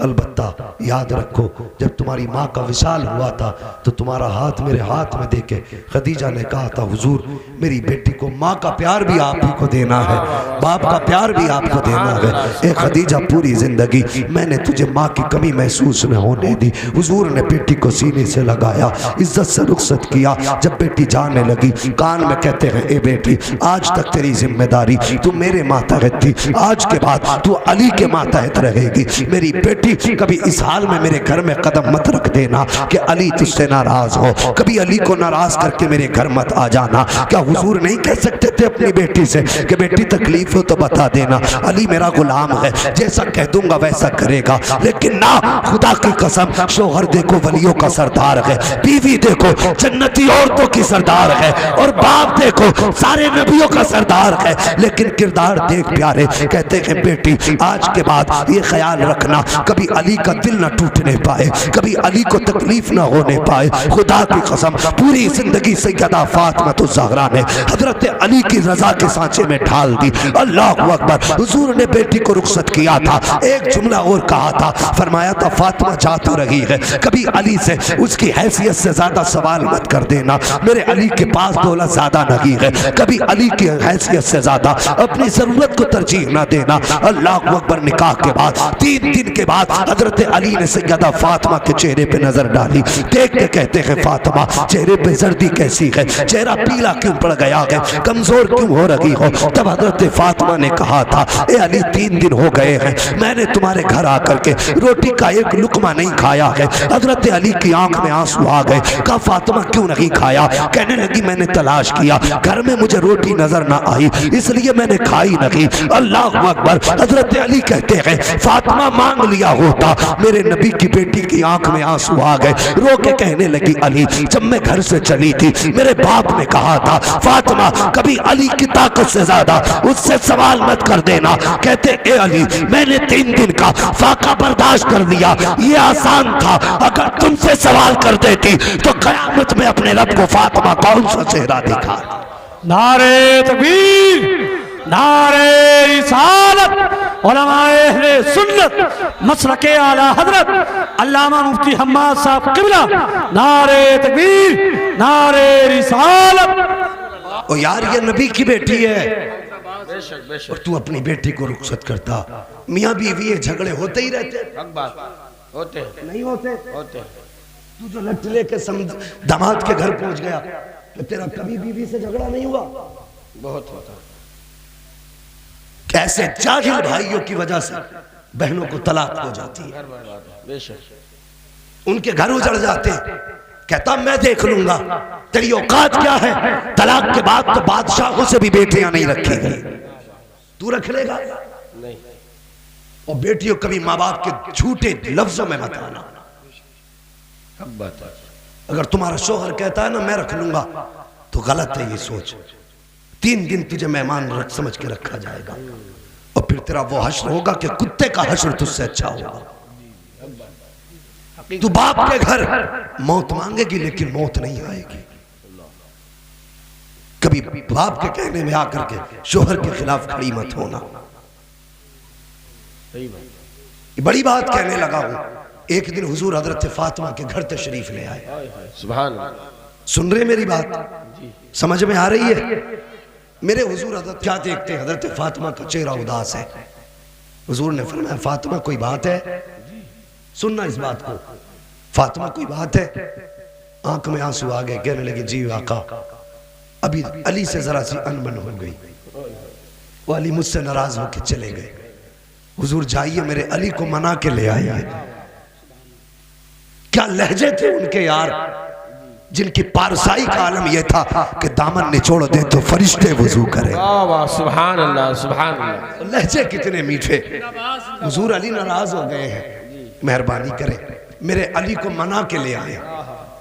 [SPEAKER 1] अलबत्ता याद रखो जब तुम्हारी माँ का विशाल हुआ था तो तुम्हारा हाथ मेरे हाथ में देके खदीजा ने कहा था हुजूर मेरी बेटी को माँ का प्यार भी आप ही को देना है, बाप का प्यार भी आपको देना है। ए खदीजा पूरी जिंदगी मैंने तुझे माँ की कमी महसूस न होने दी। हुजूर ने बेटी को सीने से लगाया, इज्जत से रुखसत किया। जब बेटी जाने लगी कान में कहते हैं ए बेटी आज तक तेरी जिम्मेदारी तू मेरे मातहत थी, आज के बाद तू अली के मातहत रहेगी। मेरी बेटी कभी इस हाल में मेरे घर में कदम मत रख देना कि अली तुझसे नाराज हो, कभी अली को नाराज करके मेरे घर मत आ जाना। क्या हुजूर नहीं कह सकते थे अपनी बेटी से कि बेटी तकलीफ हो तो बता देना, अली मेरा गुलाम है, जैसा कह दूंगा वैसा करेगा। लेकिन ना, खुदा की कसम शोहर देखो वलियों का सरदार है, बीवी देखो जन्नती औरतों की सरदार है, और बाप देखो सारे नबियों का सरदार है। लेकिन किरदार देख प्यारे कहते हैं बेटी आज के बाद ये ख्याल रखना कभी अली का दिल ना टूटने पाए, कभी अली को तकलीफ ना होने पाए। खुदा की कसम पूरी जिंदगी सैयदा फातिमा तो ज़हरा ने हजरत अली की रजा के सांचे में ढाल दी। अल्लाह अकबर। हुजूर ने बेटी को रुखसत किया था, एक जुमला और कहा था, फरमाया था फातिमा जा तो रही है, कभी अली से उसकी हैसियत से ज्यादा सवाल मत कर देना, मेरे अली के पास दौलत ज्यादा नहीं है, कभी अली की हैसियत से ज्यादा अपनी जरूरत को तरजीह ना देना। अल्लाह अकबर। निकाह के बाद 3 दिन के बाद हजरत अली ने सैयदा फातिमा के चेहरे पे नजर डाली, देख के कहते हैं फातिमा चेहरे पे जर्दी कैसी है, चेहरा पीला क्यों पड़ गया है, कमजोर क्यों हो रही हो? तब हजरत फातिमा ने कहा था ए अली 3 दिन हो गए हैं मैंने तुम्हारे घर आकर के रोटी का एक लुकमा नहीं खाया है। हजरत अली की आंख में आंसू आ गए। कहा फातिमा क्यों नहीं खाया? कहने लगी मैंने तलाश किया, घर में मुझे रोटी नजर ना आई इसलिए मैंने खाई नहीं। अल्लाह अकबर। हजरत अली कहते हैं फातिमा मांग लिया होता, मेरे नबी की बेटी की आंख में आंसू आ गए, रो के कहने लगी अली जब मैं घर से चली थी मेरे बाप ने कहा था फातिमा कभी अली की ताकत से ज्यादा उससे सवाल मत कर देना। कहते ए अली मैंने 3 दिन का फाका बर्दाश्त कर लिया, ये आसान था, अगर तुमसे सवाल कर देती तो कयामत में अपने रब को फातिमा कौन सा चेहरा दिखा।
[SPEAKER 2] नारे तकबीर, नारे रिसालत, उलमाए अहले सुन्नत मसलके आला हजरत अल्लामा मुफ्ती हम्माद साहब क़िबला, नारे तकबीर, नारे रिसालत।
[SPEAKER 1] ओ यार ये नबी की बेटी है
[SPEAKER 3] बेशक बेशक।
[SPEAKER 1] और तू अपनी बेटी को रुखसत करता। मियाँ बीवी ये झगड़े होते ही रहते,
[SPEAKER 3] हक बात होते हैं।
[SPEAKER 1] नहीं होते?
[SPEAKER 3] होते हैं।
[SPEAKER 1] तू जो लट लेके दामाद के घर पहुंच गया तो तेरा कभी बीवी से झगड़ा नहीं हुआ?
[SPEAKER 3] बहुत होता।
[SPEAKER 1] कैसे जाहिल भाइयों की वजह से बहनों को तलाक हो जाती है,
[SPEAKER 3] बेशक
[SPEAKER 1] उनके घर उजड़ जाते हैं। कहता मैं देख लूंगा, तेरी औकात क्या है? तलाक के बाद तो बादशाहों से भी बेटियां नहीं रखी गई, तू रख लेगा?
[SPEAKER 3] नहीं।
[SPEAKER 1] और बेटियों कभी माँ बाप के झूठे लफ्जों में मत आना।
[SPEAKER 3] हक बात है।
[SPEAKER 1] अगर तुम्हारा शोहर कहता है ना मैं रख लूंगा तो गलत है ये सोच। 3 दिन तुझे मेहमान रख समझ के रखा जाएगा और फिर तेरा वो हश्र होगा कि कुत्ते का हश्र तुझसे अच्छा होगा। तू बाप के घर मौत मांगेगी लेकिन मौत नहीं आएगी। कभी बाप के कहने में आकर के शोहर के खिलाफ खड़ी मत होना। बड़ी बात कहने लगा हूं। एक दिन हुजूर हजरत फातिमा के घर तशरीफ ले आए।
[SPEAKER 3] सुभान।
[SPEAKER 1] सुन रहे मेरी बात, समझ में आ रही है? मेरे हुजूर हजरत क्या देखते, हजरत फातिमा का चेहरा उदास है। हुजूर ने फरमाया फातिमा कोई बात है? सुनना इस बात को, फातिमा कोई बात है? आंख में आंसू आ गए, कहने लगे जी आका, अभी अली से जरा सी अनबन हो गई, वो अली मुझसे नाराज होकर चले गए। हुजूर जाइए मेरे अली को मना के ले आइए। क्या लहजे थे उनके यार, जिनकी पारसाई का आलम यह था कि दामन निचोड़ दे तो फरिश्ते वजू करें।
[SPEAKER 3] सुभान अल्लाह, सुभान अल्लाह।
[SPEAKER 1] लहजे कितने मीठे। हुजूर अली नाराज हो गए हैं, मेहरबानी करें मेरे अली को मना के ले आए।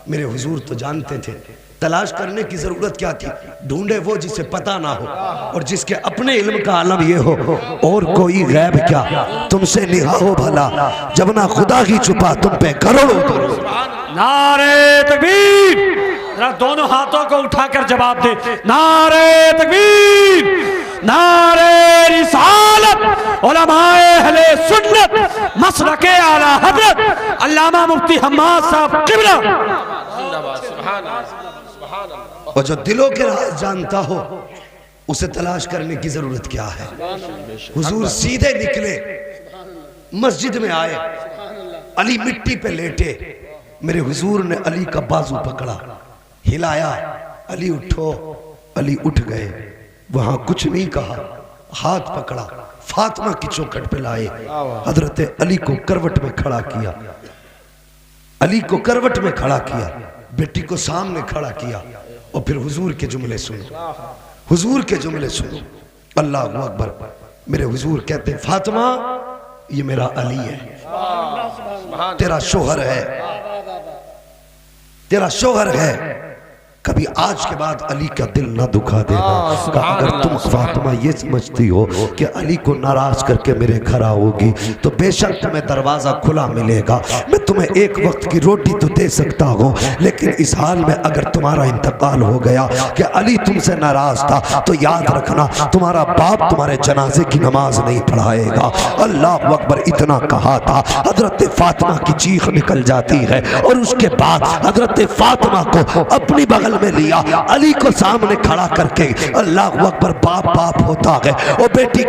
[SPEAKER 1] मेरे हुजूर तो जानते थे तलाश करने की जरूरत क्या थी, ढूंढे वो जिसे पता ना हो और जिसके अपने इल्म का आलम ये हो, और कोई गैब क्या तुमसे निहा हो भला, जब ना खुदा ही छुपा तुम पे करोड़ों दरूद।
[SPEAKER 2] नारे तकबीर, जरा दोनों हाथों को उठाकर जवाब दे, नारे तकबीर, नारे रिसालत, उलमाए अहले सुन्नत मसलके आला हजरत अल्लामा मुफ्ती हम्माद साहब किबला।
[SPEAKER 1] और जो दिलों के राज जानता हो उसे तलाश करने की जरूरत क्या है। हुजूर सीधे निकले, मस्जिद में आए, अली मिट्टी पे लेटे। मेरे हुजूर ने अली का बाजू पकड़ा, हिलाया, अली उठो। अली उठ गए, वहां कुछ नहीं कहा, हाथ पकड़ा, फातिमा की चौखट पे लाए, हजरत अली को करवट में खड़ा किया, अली को करवट में खड़ा किया, बेटी को सामने खड़ा किया और फिर हुजूर के जुमले सुनो, हुजूर के जुमले सुनो। अल्लाह अकबर। मेरे हुजूर कहते फातिमा ये मेरा अली है, तेरा शोहर है, तेरा शोहर है, कभी आज के बाद अली का दिल ना दुखा देना। अगर तुम फातिमा ये समझती हो कि अली को नाराज करके मेरे घर आओगी तो बेशक तुम्हें दरवाजा खुला मिलेगा, मैं तुम्हें एक वक्त की रोटी तो दे सकता हूँ, लेकिन इस हाल में अगर तुम्हारा इंतकाल हो गया कि अली तुमसे नाराज था तो याद रखना तुम्हारा बाप तुम्हारे जनाजे की नमाज नहीं पढ़ाएगा। अल्लाह अकबर। इतना कहा था, हजरत फातिमा की चीख निकल जाती है और उसके बाद हजरत फातिमा को अपनी बगल में लिया, अली को सामने खड़ा करके, अल्लाह अकबर, बाप बाप होता है और बेटी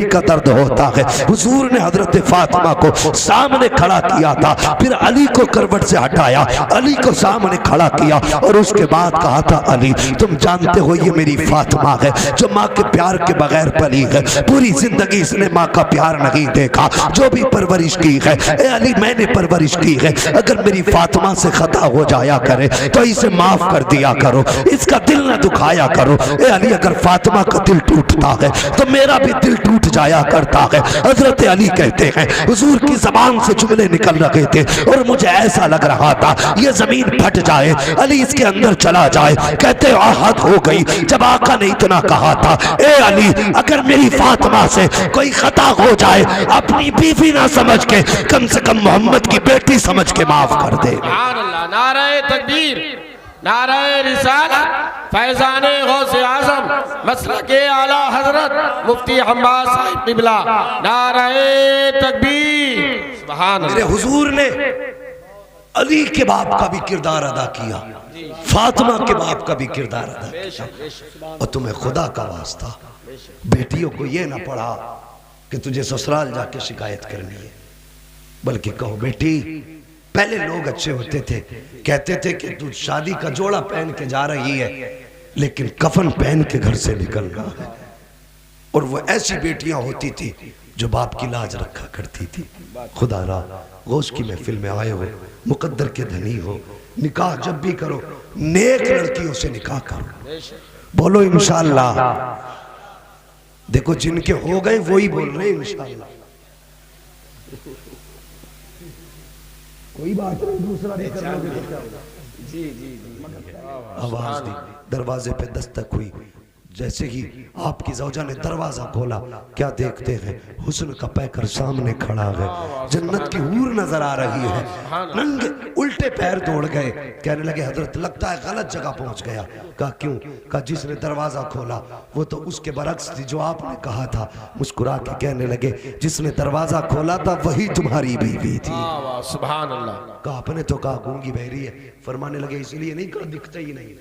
[SPEAKER 1] का दर्द होता है। हुजूर ने हजरत फातिमा को सामने खड़ा किया था, फिर अली को करवट से हटाया, अली को सामने खड़ा किया और उसके बाद कहा था अली तुम जानते हो ये मेरी फातिमा है जो माँ के प्यार के बगैर पली है, पूरी जिंदगी इसने माँ का प्यार नहीं देखा, जो भी परवरिश की है ए अली मैंने परवरिश की है, अगर मेरी फातिमा से खता हो जाया करे तो इसे माफ कर दिया करो, इसका दिल न दुखाया करो। ए अली अगर फातिमा का दिल टूटता है तो मेरा भी दिल टूट जाया करता है। हजरत अली कहते हैं हुजूर की जबान से जुमले निकल रहे थे और मुझे ऐसा लग रहा था ये जमीन फट जाए, अली इसके अंदर चला जाए। कहते आहत हो गई जब आका ने इतना कहा था, ए अली अगर मेरी फातिमा से कोई खता हो जाए अपनी बीवी ना समझ के कम से कम मोहम्मद की बेटी समझ के माफ कर दे।
[SPEAKER 3] नारे तकबीर, नारे रिसालत, फैजाने गौसे आजम मसलके आला हजरत मुफ्ती हम्माद साहिब किबला, नारे तकबीर। सुभान
[SPEAKER 1] मेरे हुजूर ने अली के बाप का भी किरदार अदा किया, फातिमा के बाप का भी किरदार अदा किया। और तुम्हें खुदा का वास्ता बेटियों को ये ना पढ़ा कि तुझे ससुराल जाके शिकायत करनी है, बल्कि कहो बेटी पहले लोग अच्छे होते थे, कहते थे कि तू शादी का जोड़ा पहन के जा रही है लेकिन कफन पहन के घर से निकल रहा है। और वो ऐसी बेटियां होती थी जो बाप की लाज रखा करती थी। खुदा रा गौश की महफिल में आए हो, मुकद्दर के धनी हो, निकाह जब भी करो नेक लड़कियों से निकाह करो, बोलो इंशाअल्लाह। देखो जिनके हो गए वही बोल रहे इंशाअल्लाह, कोई बात नहीं, दूसरा नहीं कर लोगे तो क्या होगा। जी जी आवाज दी, दरवाजे पे दस्तक हुई, जैसे ही आपकी ज़ौजा ने दरवाजा खोला, क्या देखते हैं, हुस्न का पैकर सामने खड़ा है, जन्नत की हूर नजर आ रही है। नंगे उल्टे पैर दौड़ गए, कहने लगे हजरत लगता है गलत जगह पहुंच गया। कहा क्यों? कहा जिसने दरवाजा खोला वो तो उसके बरक्स थी जो आपने कहा था। मुस्कुरा के कहने लगे जिसने दरवाजा खोला था वही तुम्हारी बीवी थी।
[SPEAKER 3] सुभान अल्लाह।
[SPEAKER 1] कहा आपने तो कहा गूंगी बहरी है। फरमाने लगे इसलिए नहीं कहा दिखता ही नहीं,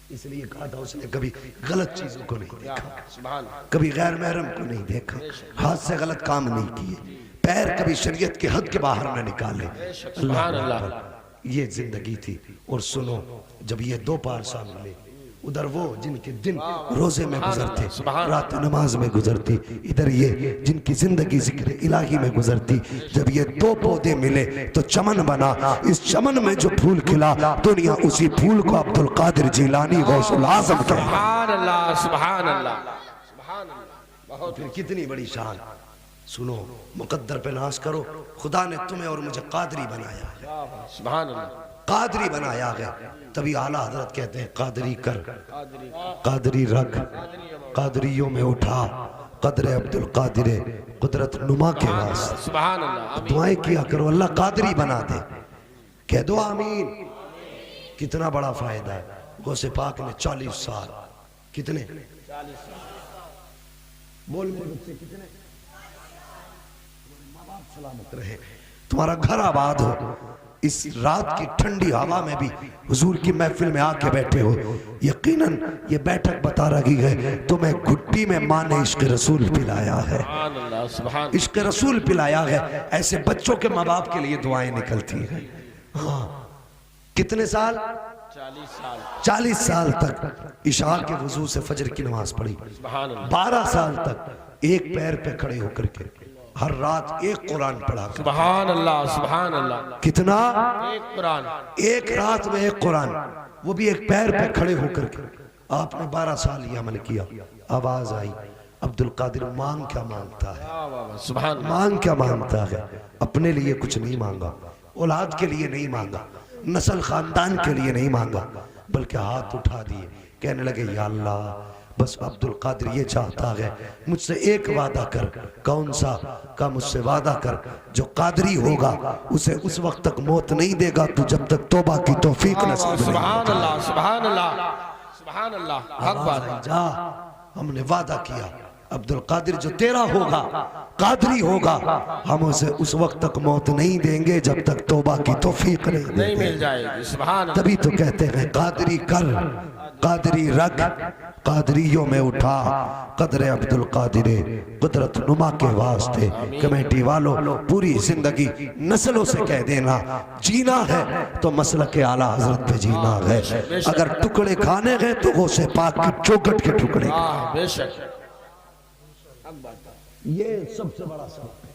[SPEAKER 1] इसलिए कहा था उसने कभी गलत चीजों को नहीं देखा, कभी गैर महरम को नहीं देखा, हाथ से गलत काम नहीं किए, पैर कभी शरीयत के हद के बाहर न निकाले। अल्लाह, ये जिंदगी थी। और सुनो, जब ये दो पारसा मिले, उधर वो जिनके दिन रोजे में गुजरते, रात नमाज में गुजरती, इधर ये जिनकी जिंदगी जिक्र इलाही में गुजरती। जब ये दो पौधे मिले तो चमन बना। इस चमन में जो फूल खिला, दुनिया उसी फूल को अब्दुल कादिर जिलानी गौसुल आजम कहते हैं।
[SPEAKER 3] सुभान अल्लाह, सुभान अल्लाह, सुभान अल्लाह। बहुत
[SPEAKER 1] फिर कितनी बड़ी शान। सुनो, मुकद्दर पे नाज करो, खुदा ने तुम्हें और मुझे कादरी बनाया है।
[SPEAKER 3] सुभान अल्लाह,
[SPEAKER 1] कादरी बनाया है। तभी आला हजरत कहते हैं कादरी कर, कादरी रख, कादरियों में उठा, कदर अब्दुल कादिर कुदरत नुमा के वास्ते।
[SPEAKER 3] सुभान अल्लाह।
[SPEAKER 1] दुआएं किया करो, अल्लाह कादरी बना दे। कह दो आमीन। कितना बड़ा फायदा है। गौसे पाक ने 40 साल, कितने 40 साल बोल मेरे बच्चे, कितने माँ बाप सलामत रहे, तुम्हारा घर आबाद हो। इस रात की ठंडी हवा में भी हुजूर की महफिल में आके बैठे हो। यकीनन ये बैठक बता रही है तुम्हें घुट्टी में माँ ने इश्क रसूल पिलाया है, इश्क रसूल पिलाया है। ऐसे बच्चों के माँ बाप के लिए दुआएं निकलती है। हाँ, कितने साल?
[SPEAKER 3] 40 साल।
[SPEAKER 1] 40 साल तक इशा के वजू से फजर की नमाज पढ़ी। 12 साल तक एक पैर पे खड़े होकर के हर रात एक कुरान पढ़ा।
[SPEAKER 3] सुभान अल्लाह, सुभान अल्लाह।
[SPEAKER 1] कितना?
[SPEAKER 3] एक कुरान,
[SPEAKER 1] एक रात में एक कुरान, वो भी एक पैर पे खड़े होकर के। आपने 12 साल ये अमल किया। आवाज आई, अब्दुल कादिर मांग क्या मांगता है?
[SPEAKER 3] सुभान,
[SPEAKER 1] मांग क्या मांगता है? अपने लिए कुछ नहीं मांगा, औलाद के लिए नहीं मांगा, नस्ल खानदान के लिए नहीं मांगा, बल्कि हाथ उठा दिए, कहने लगे या अल्लाह, बस अब्दुल कादिर ये चाहता है मुझसे एक वादा कर। कौन सा? का मुझसे वादा कर जो कादरी होगा उसे उस वक्त तक मौत नहीं देगा तू जब तक तौबा की तौफीक नसीब।
[SPEAKER 3] सुभान अल्लाह, सुभान अल्लाह, सुभान अल्लाह। हक बात।
[SPEAKER 1] जा, हमने वादा किया अब्दुल कादिर जो तेरा होगा, कादरी होगा, हम उसे उस वक्त तक मौत नहीं देंगे जब तक तौबा की तौफीक नहीं
[SPEAKER 3] मिल जाएगी। सुभान।
[SPEAKER 1] तभी तो कहते हैं कादरी कर, कादरी रख, कादरियों में उठा, कदर अब्दुल कादिर कुदरत नुमा के वास्ते। कमेटी वालों, पूरी जिंदगी नस्लों से कह देना, जीना है तो मसलक के आला हजरत पे जीना है। अगर टुकड़े खाने हैं तो वो से पाक की चौखट के टुकड़े।
[SPEAKER 3] बेशक,
[SPEAKER 1] ये सबसे बड़ा सबक है।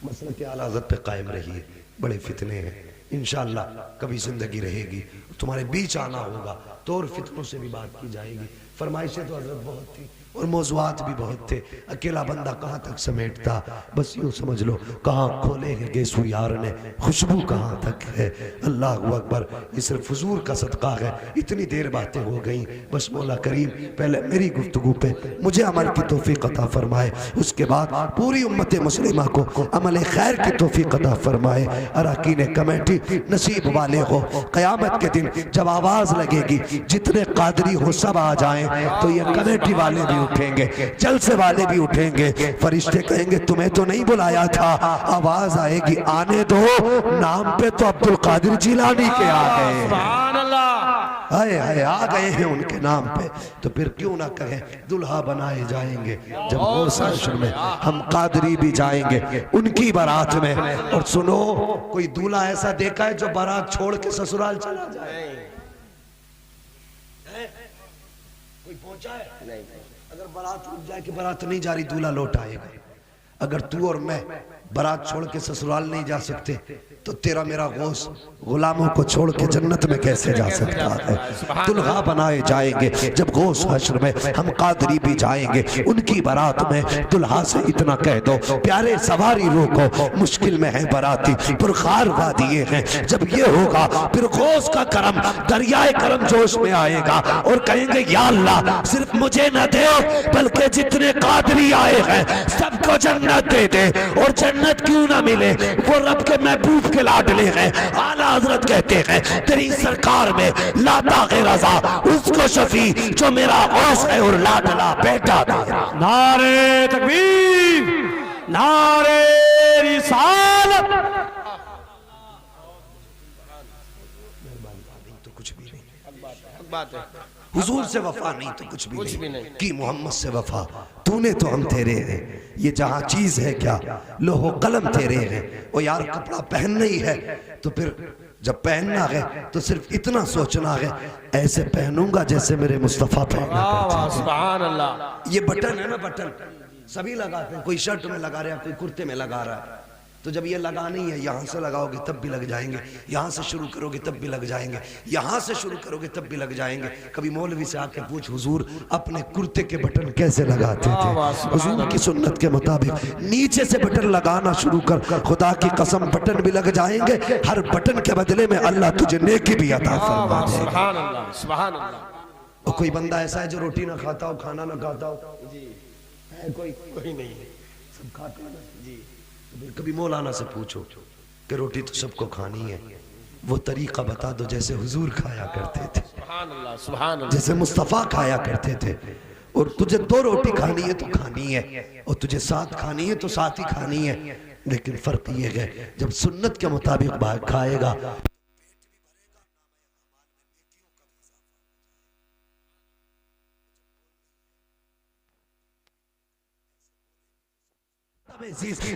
[SPEAKER 1] मसलक के आला हजरत पे कायम रहिए। बड़े फितने हैं, इंशाअल्लाह कभी जिंदगी रहेगी तुम्हारे बीच आना होगा तो और फितनों से भी बात की जाएगी। फरमाइशें तो हजरत बहुत थी और मौज़ूआत भी बहुत थे। अकेला बंदा कहाँ तक समेटता? बस यूँ समझ लो कहाँ खोले हैं गेसू यार ने, खुशबू कहाँ तक है। अल्लाह अकबर, ये सिर्फ हुजूर का सदका है। इतनी देर बातें हो गई, बस मौला करीम पहले मेरी गुफ्तगू पे मुझे अमल की तौफीक अता फरमाए, उसके बाद पूरी उम्मत मुस्लिमा को अमल खैर की तौफीक अता फरमाए। अरकान कमेटी नसीब वाले हो, क़यामत के दिन जब आवाज़ लगेगी जितने कादरी हो सब आ जाएं, तो ये कमेटी वाले भी उठेंगे, जलसे वाले भी उठेंगे। फरिश्ते कहेंगे तुम्हें तो नहीं बुलाया था। आवाज आएगी आने दो, नाम पे तो अब्दुल कादिर जिलानी के आ गए।
[SPEAKER 3] सुभान अल्लाह।
[SPEAKER 1] हाय हाय, आ गए हैं उनके नाम पे, तो फिर क्यों ना कहें दुल्हा बनाए जाएंगे। जब गौसे में हम कादरी भी जाएंगे उनकी बारात में। और सुनो, कोई दूल्हा ऐसा देखा है जो बारात छोड़ के ससुराल चला जाए? कोई पहुंचा है? नहीं। अगर बारात रुक जाए कि बारात नहीं जा रही, दूल्हा लौट आएगा। अगर तू और मैं बारात छोड़ के ससुराल नहीं जा सकते, तो तेरा मेरा गौस गुलामों को छोड़ के जन्नत में कैसे जा सकता है। दुल्हा बनाए जाएंगे जब गौस हश्र में, हम कादरी भी जाएंगे उनकी बारात में। दुल्हा से इतना कह दो, प्यारे सवारी रोको, मुश्किल में है बाराती, पुरखार वादिये हैं। जब ये होगा फिर गौस का करम, दरियाए करम जोश में आएगा और कहेंगे या अल्लाह सिर्फ मुझे न दे बल्कि जितने कादरी आए हैं सबको जन्नत दे दे। और जन्नत क्यों ना मिले, वो रब के महबूब के लाडले हैं। आला हजरत कहते हैं तेरी सरकार में लाता के रजा उसको शफी जो मेरा गौस है और लाडला बेटा तेरा।
[SPEAKER 2] नारे तकबीर, नारे रिसालत।
[SPEAKER 1] तो कुछ भी नहीं,
[SPEAKER 3] बात है।
[SPEAKER 1] हुजूर से वफा नहीं तो कुछ भी नहीं कि मोहम्मद से वफा, तूने तो हम तेरे हैं, ये जहां चीज है क्या लोहो कलम तेरे हैं। ओ यार कपड़ा पहनना ही है तो फिर जब पहनना है तो सिर्फ इतना सोचना है ऐसे पहनूंगा जैसे मेरे मुस्तफा पहना करते।
[SPEAKER 3] सुभान अल्लाह।
[SPEAKER 1] ये बटन है ना, बटन सभी लगाते हैं, कोई शर्ट में लगा रहा है, कोई कुर्ते में लगा रहा है। तो जब ये लगानी है यहाँ से लगाओगे तब भी लग जाएंगे, यहाँ से शुरू करोगे तब भी लग जाएंगे, यहाँ से शुरू करोगे तब भी लग जाएंगे। कभी मौलवी से आके पूछ हुजूर अपने कुर्ते के बटन कैसे लगाते थे। हुजूर की सुन्नत के मुताबिक नीचे से बटन लगाना शुरू कर, खुदा की कसम बटन भी लग जाएंगे। हर बटन के बदले में अल्लाह तुझे नेकी भी अता फरमा देगा।
[SPEAKER 3] सुभान अल्लाह, सुभान अल्लाह।
[SPEAKER 1] और कोई बंदा ऐसा है जो रोटी ना खाता हो, खाना ना खाता हो जी, है कोई
[SPEAKER 3] नहीं है,
[SPEAKER 1] सब खाते हैं जी। कभी मौलाना से पूछो कि रोटी तो सबको खानी है, वो तरीका बता दो जैसे हुजूर खाया करते थे,
[SPEAKER 3] सुभान अल्लाह, सुभान अल्लाह।
[SPEAKER 1] जैसे मुस्तफ़ा खाया करते थे। और तुझे 2 रोटी खानी है तो खानी है, और तुझे 7 खानी है तो 7 ही खानी है। लेकिन फर्क ये है जब सुन्नत के मुताबिक खाएगा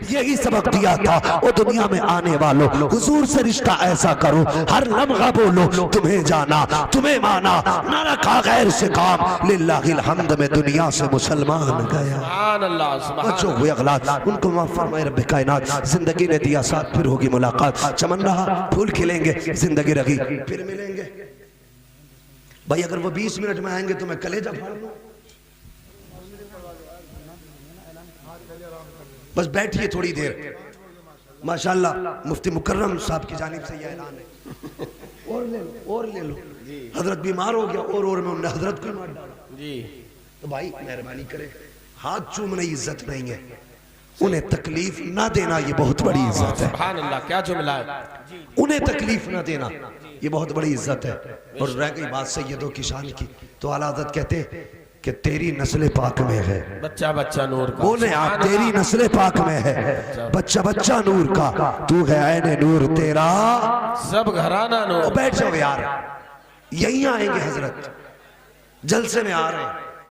[SPEAKER 1] यही सबक दिया था। और दुनिया में आने वालों हुजूर से रिश्ता ऐसा करो, हर लम्हा बोलो तुम्हें जाना तुम्हें माना, ना रखा गैर से काम, लिल्लाहिल हम्द में दुनिया से मुसलमान गया।
[SPEAKER 3] सुभान अल्लाह, सुभान
[SPEAKER 1] बच्चों हुए अगलात उनको माफ फरमाए रब्बे कायनात। जिंदगी ने दिया साथ फिर होगी मुलाकात, चमन रहा फूल खिलेंगे जिंदगी रही फिर मिलेंगे। भाई अगर वो 20 मिनट में आएंगे तो मैं कलेजा फाड़ लूं। बस बैठिए थोड़ी देर। माशाल्लाह मुफ्ती मुकर्रम साहब की जानिब से यह ऐलान है। और ले लो, और ले लो। हजरत बीमार हो गया और में उन्होंने हजरत को मार डाला जी। तो भाई मेहरबानी करें, हाथ चूमने इज्जत नहीं है, उन्हें तकलीफ ना देना ये बहुत बड़ी इज्जत है।
[SPEAKER 3] सुभान अल्लाह, क्या जुमला है।
[SPEAKER 1] उन्हें तकलीफ ना देना ये बहुत बड़ी इज्जत है। और रह गई बात सैयदों की शान की, तो आला हज़रत कहते कि तेरी नस्ल पाक में है,
[SPEAKER 3] बच्चा बच्चा नूर का।
[SPEAKER 1] बोले आप तेरी नस्ल पाक में है, बच्चा बच्चा नूर का, तू है ऐने नूर तेरा
[SPEAKER 3] सब घराना नूर।
[SPEAKER 1] बैठ जाओ यार, यहीं आएंगे हजरत, जलसे में आ रहे हैं।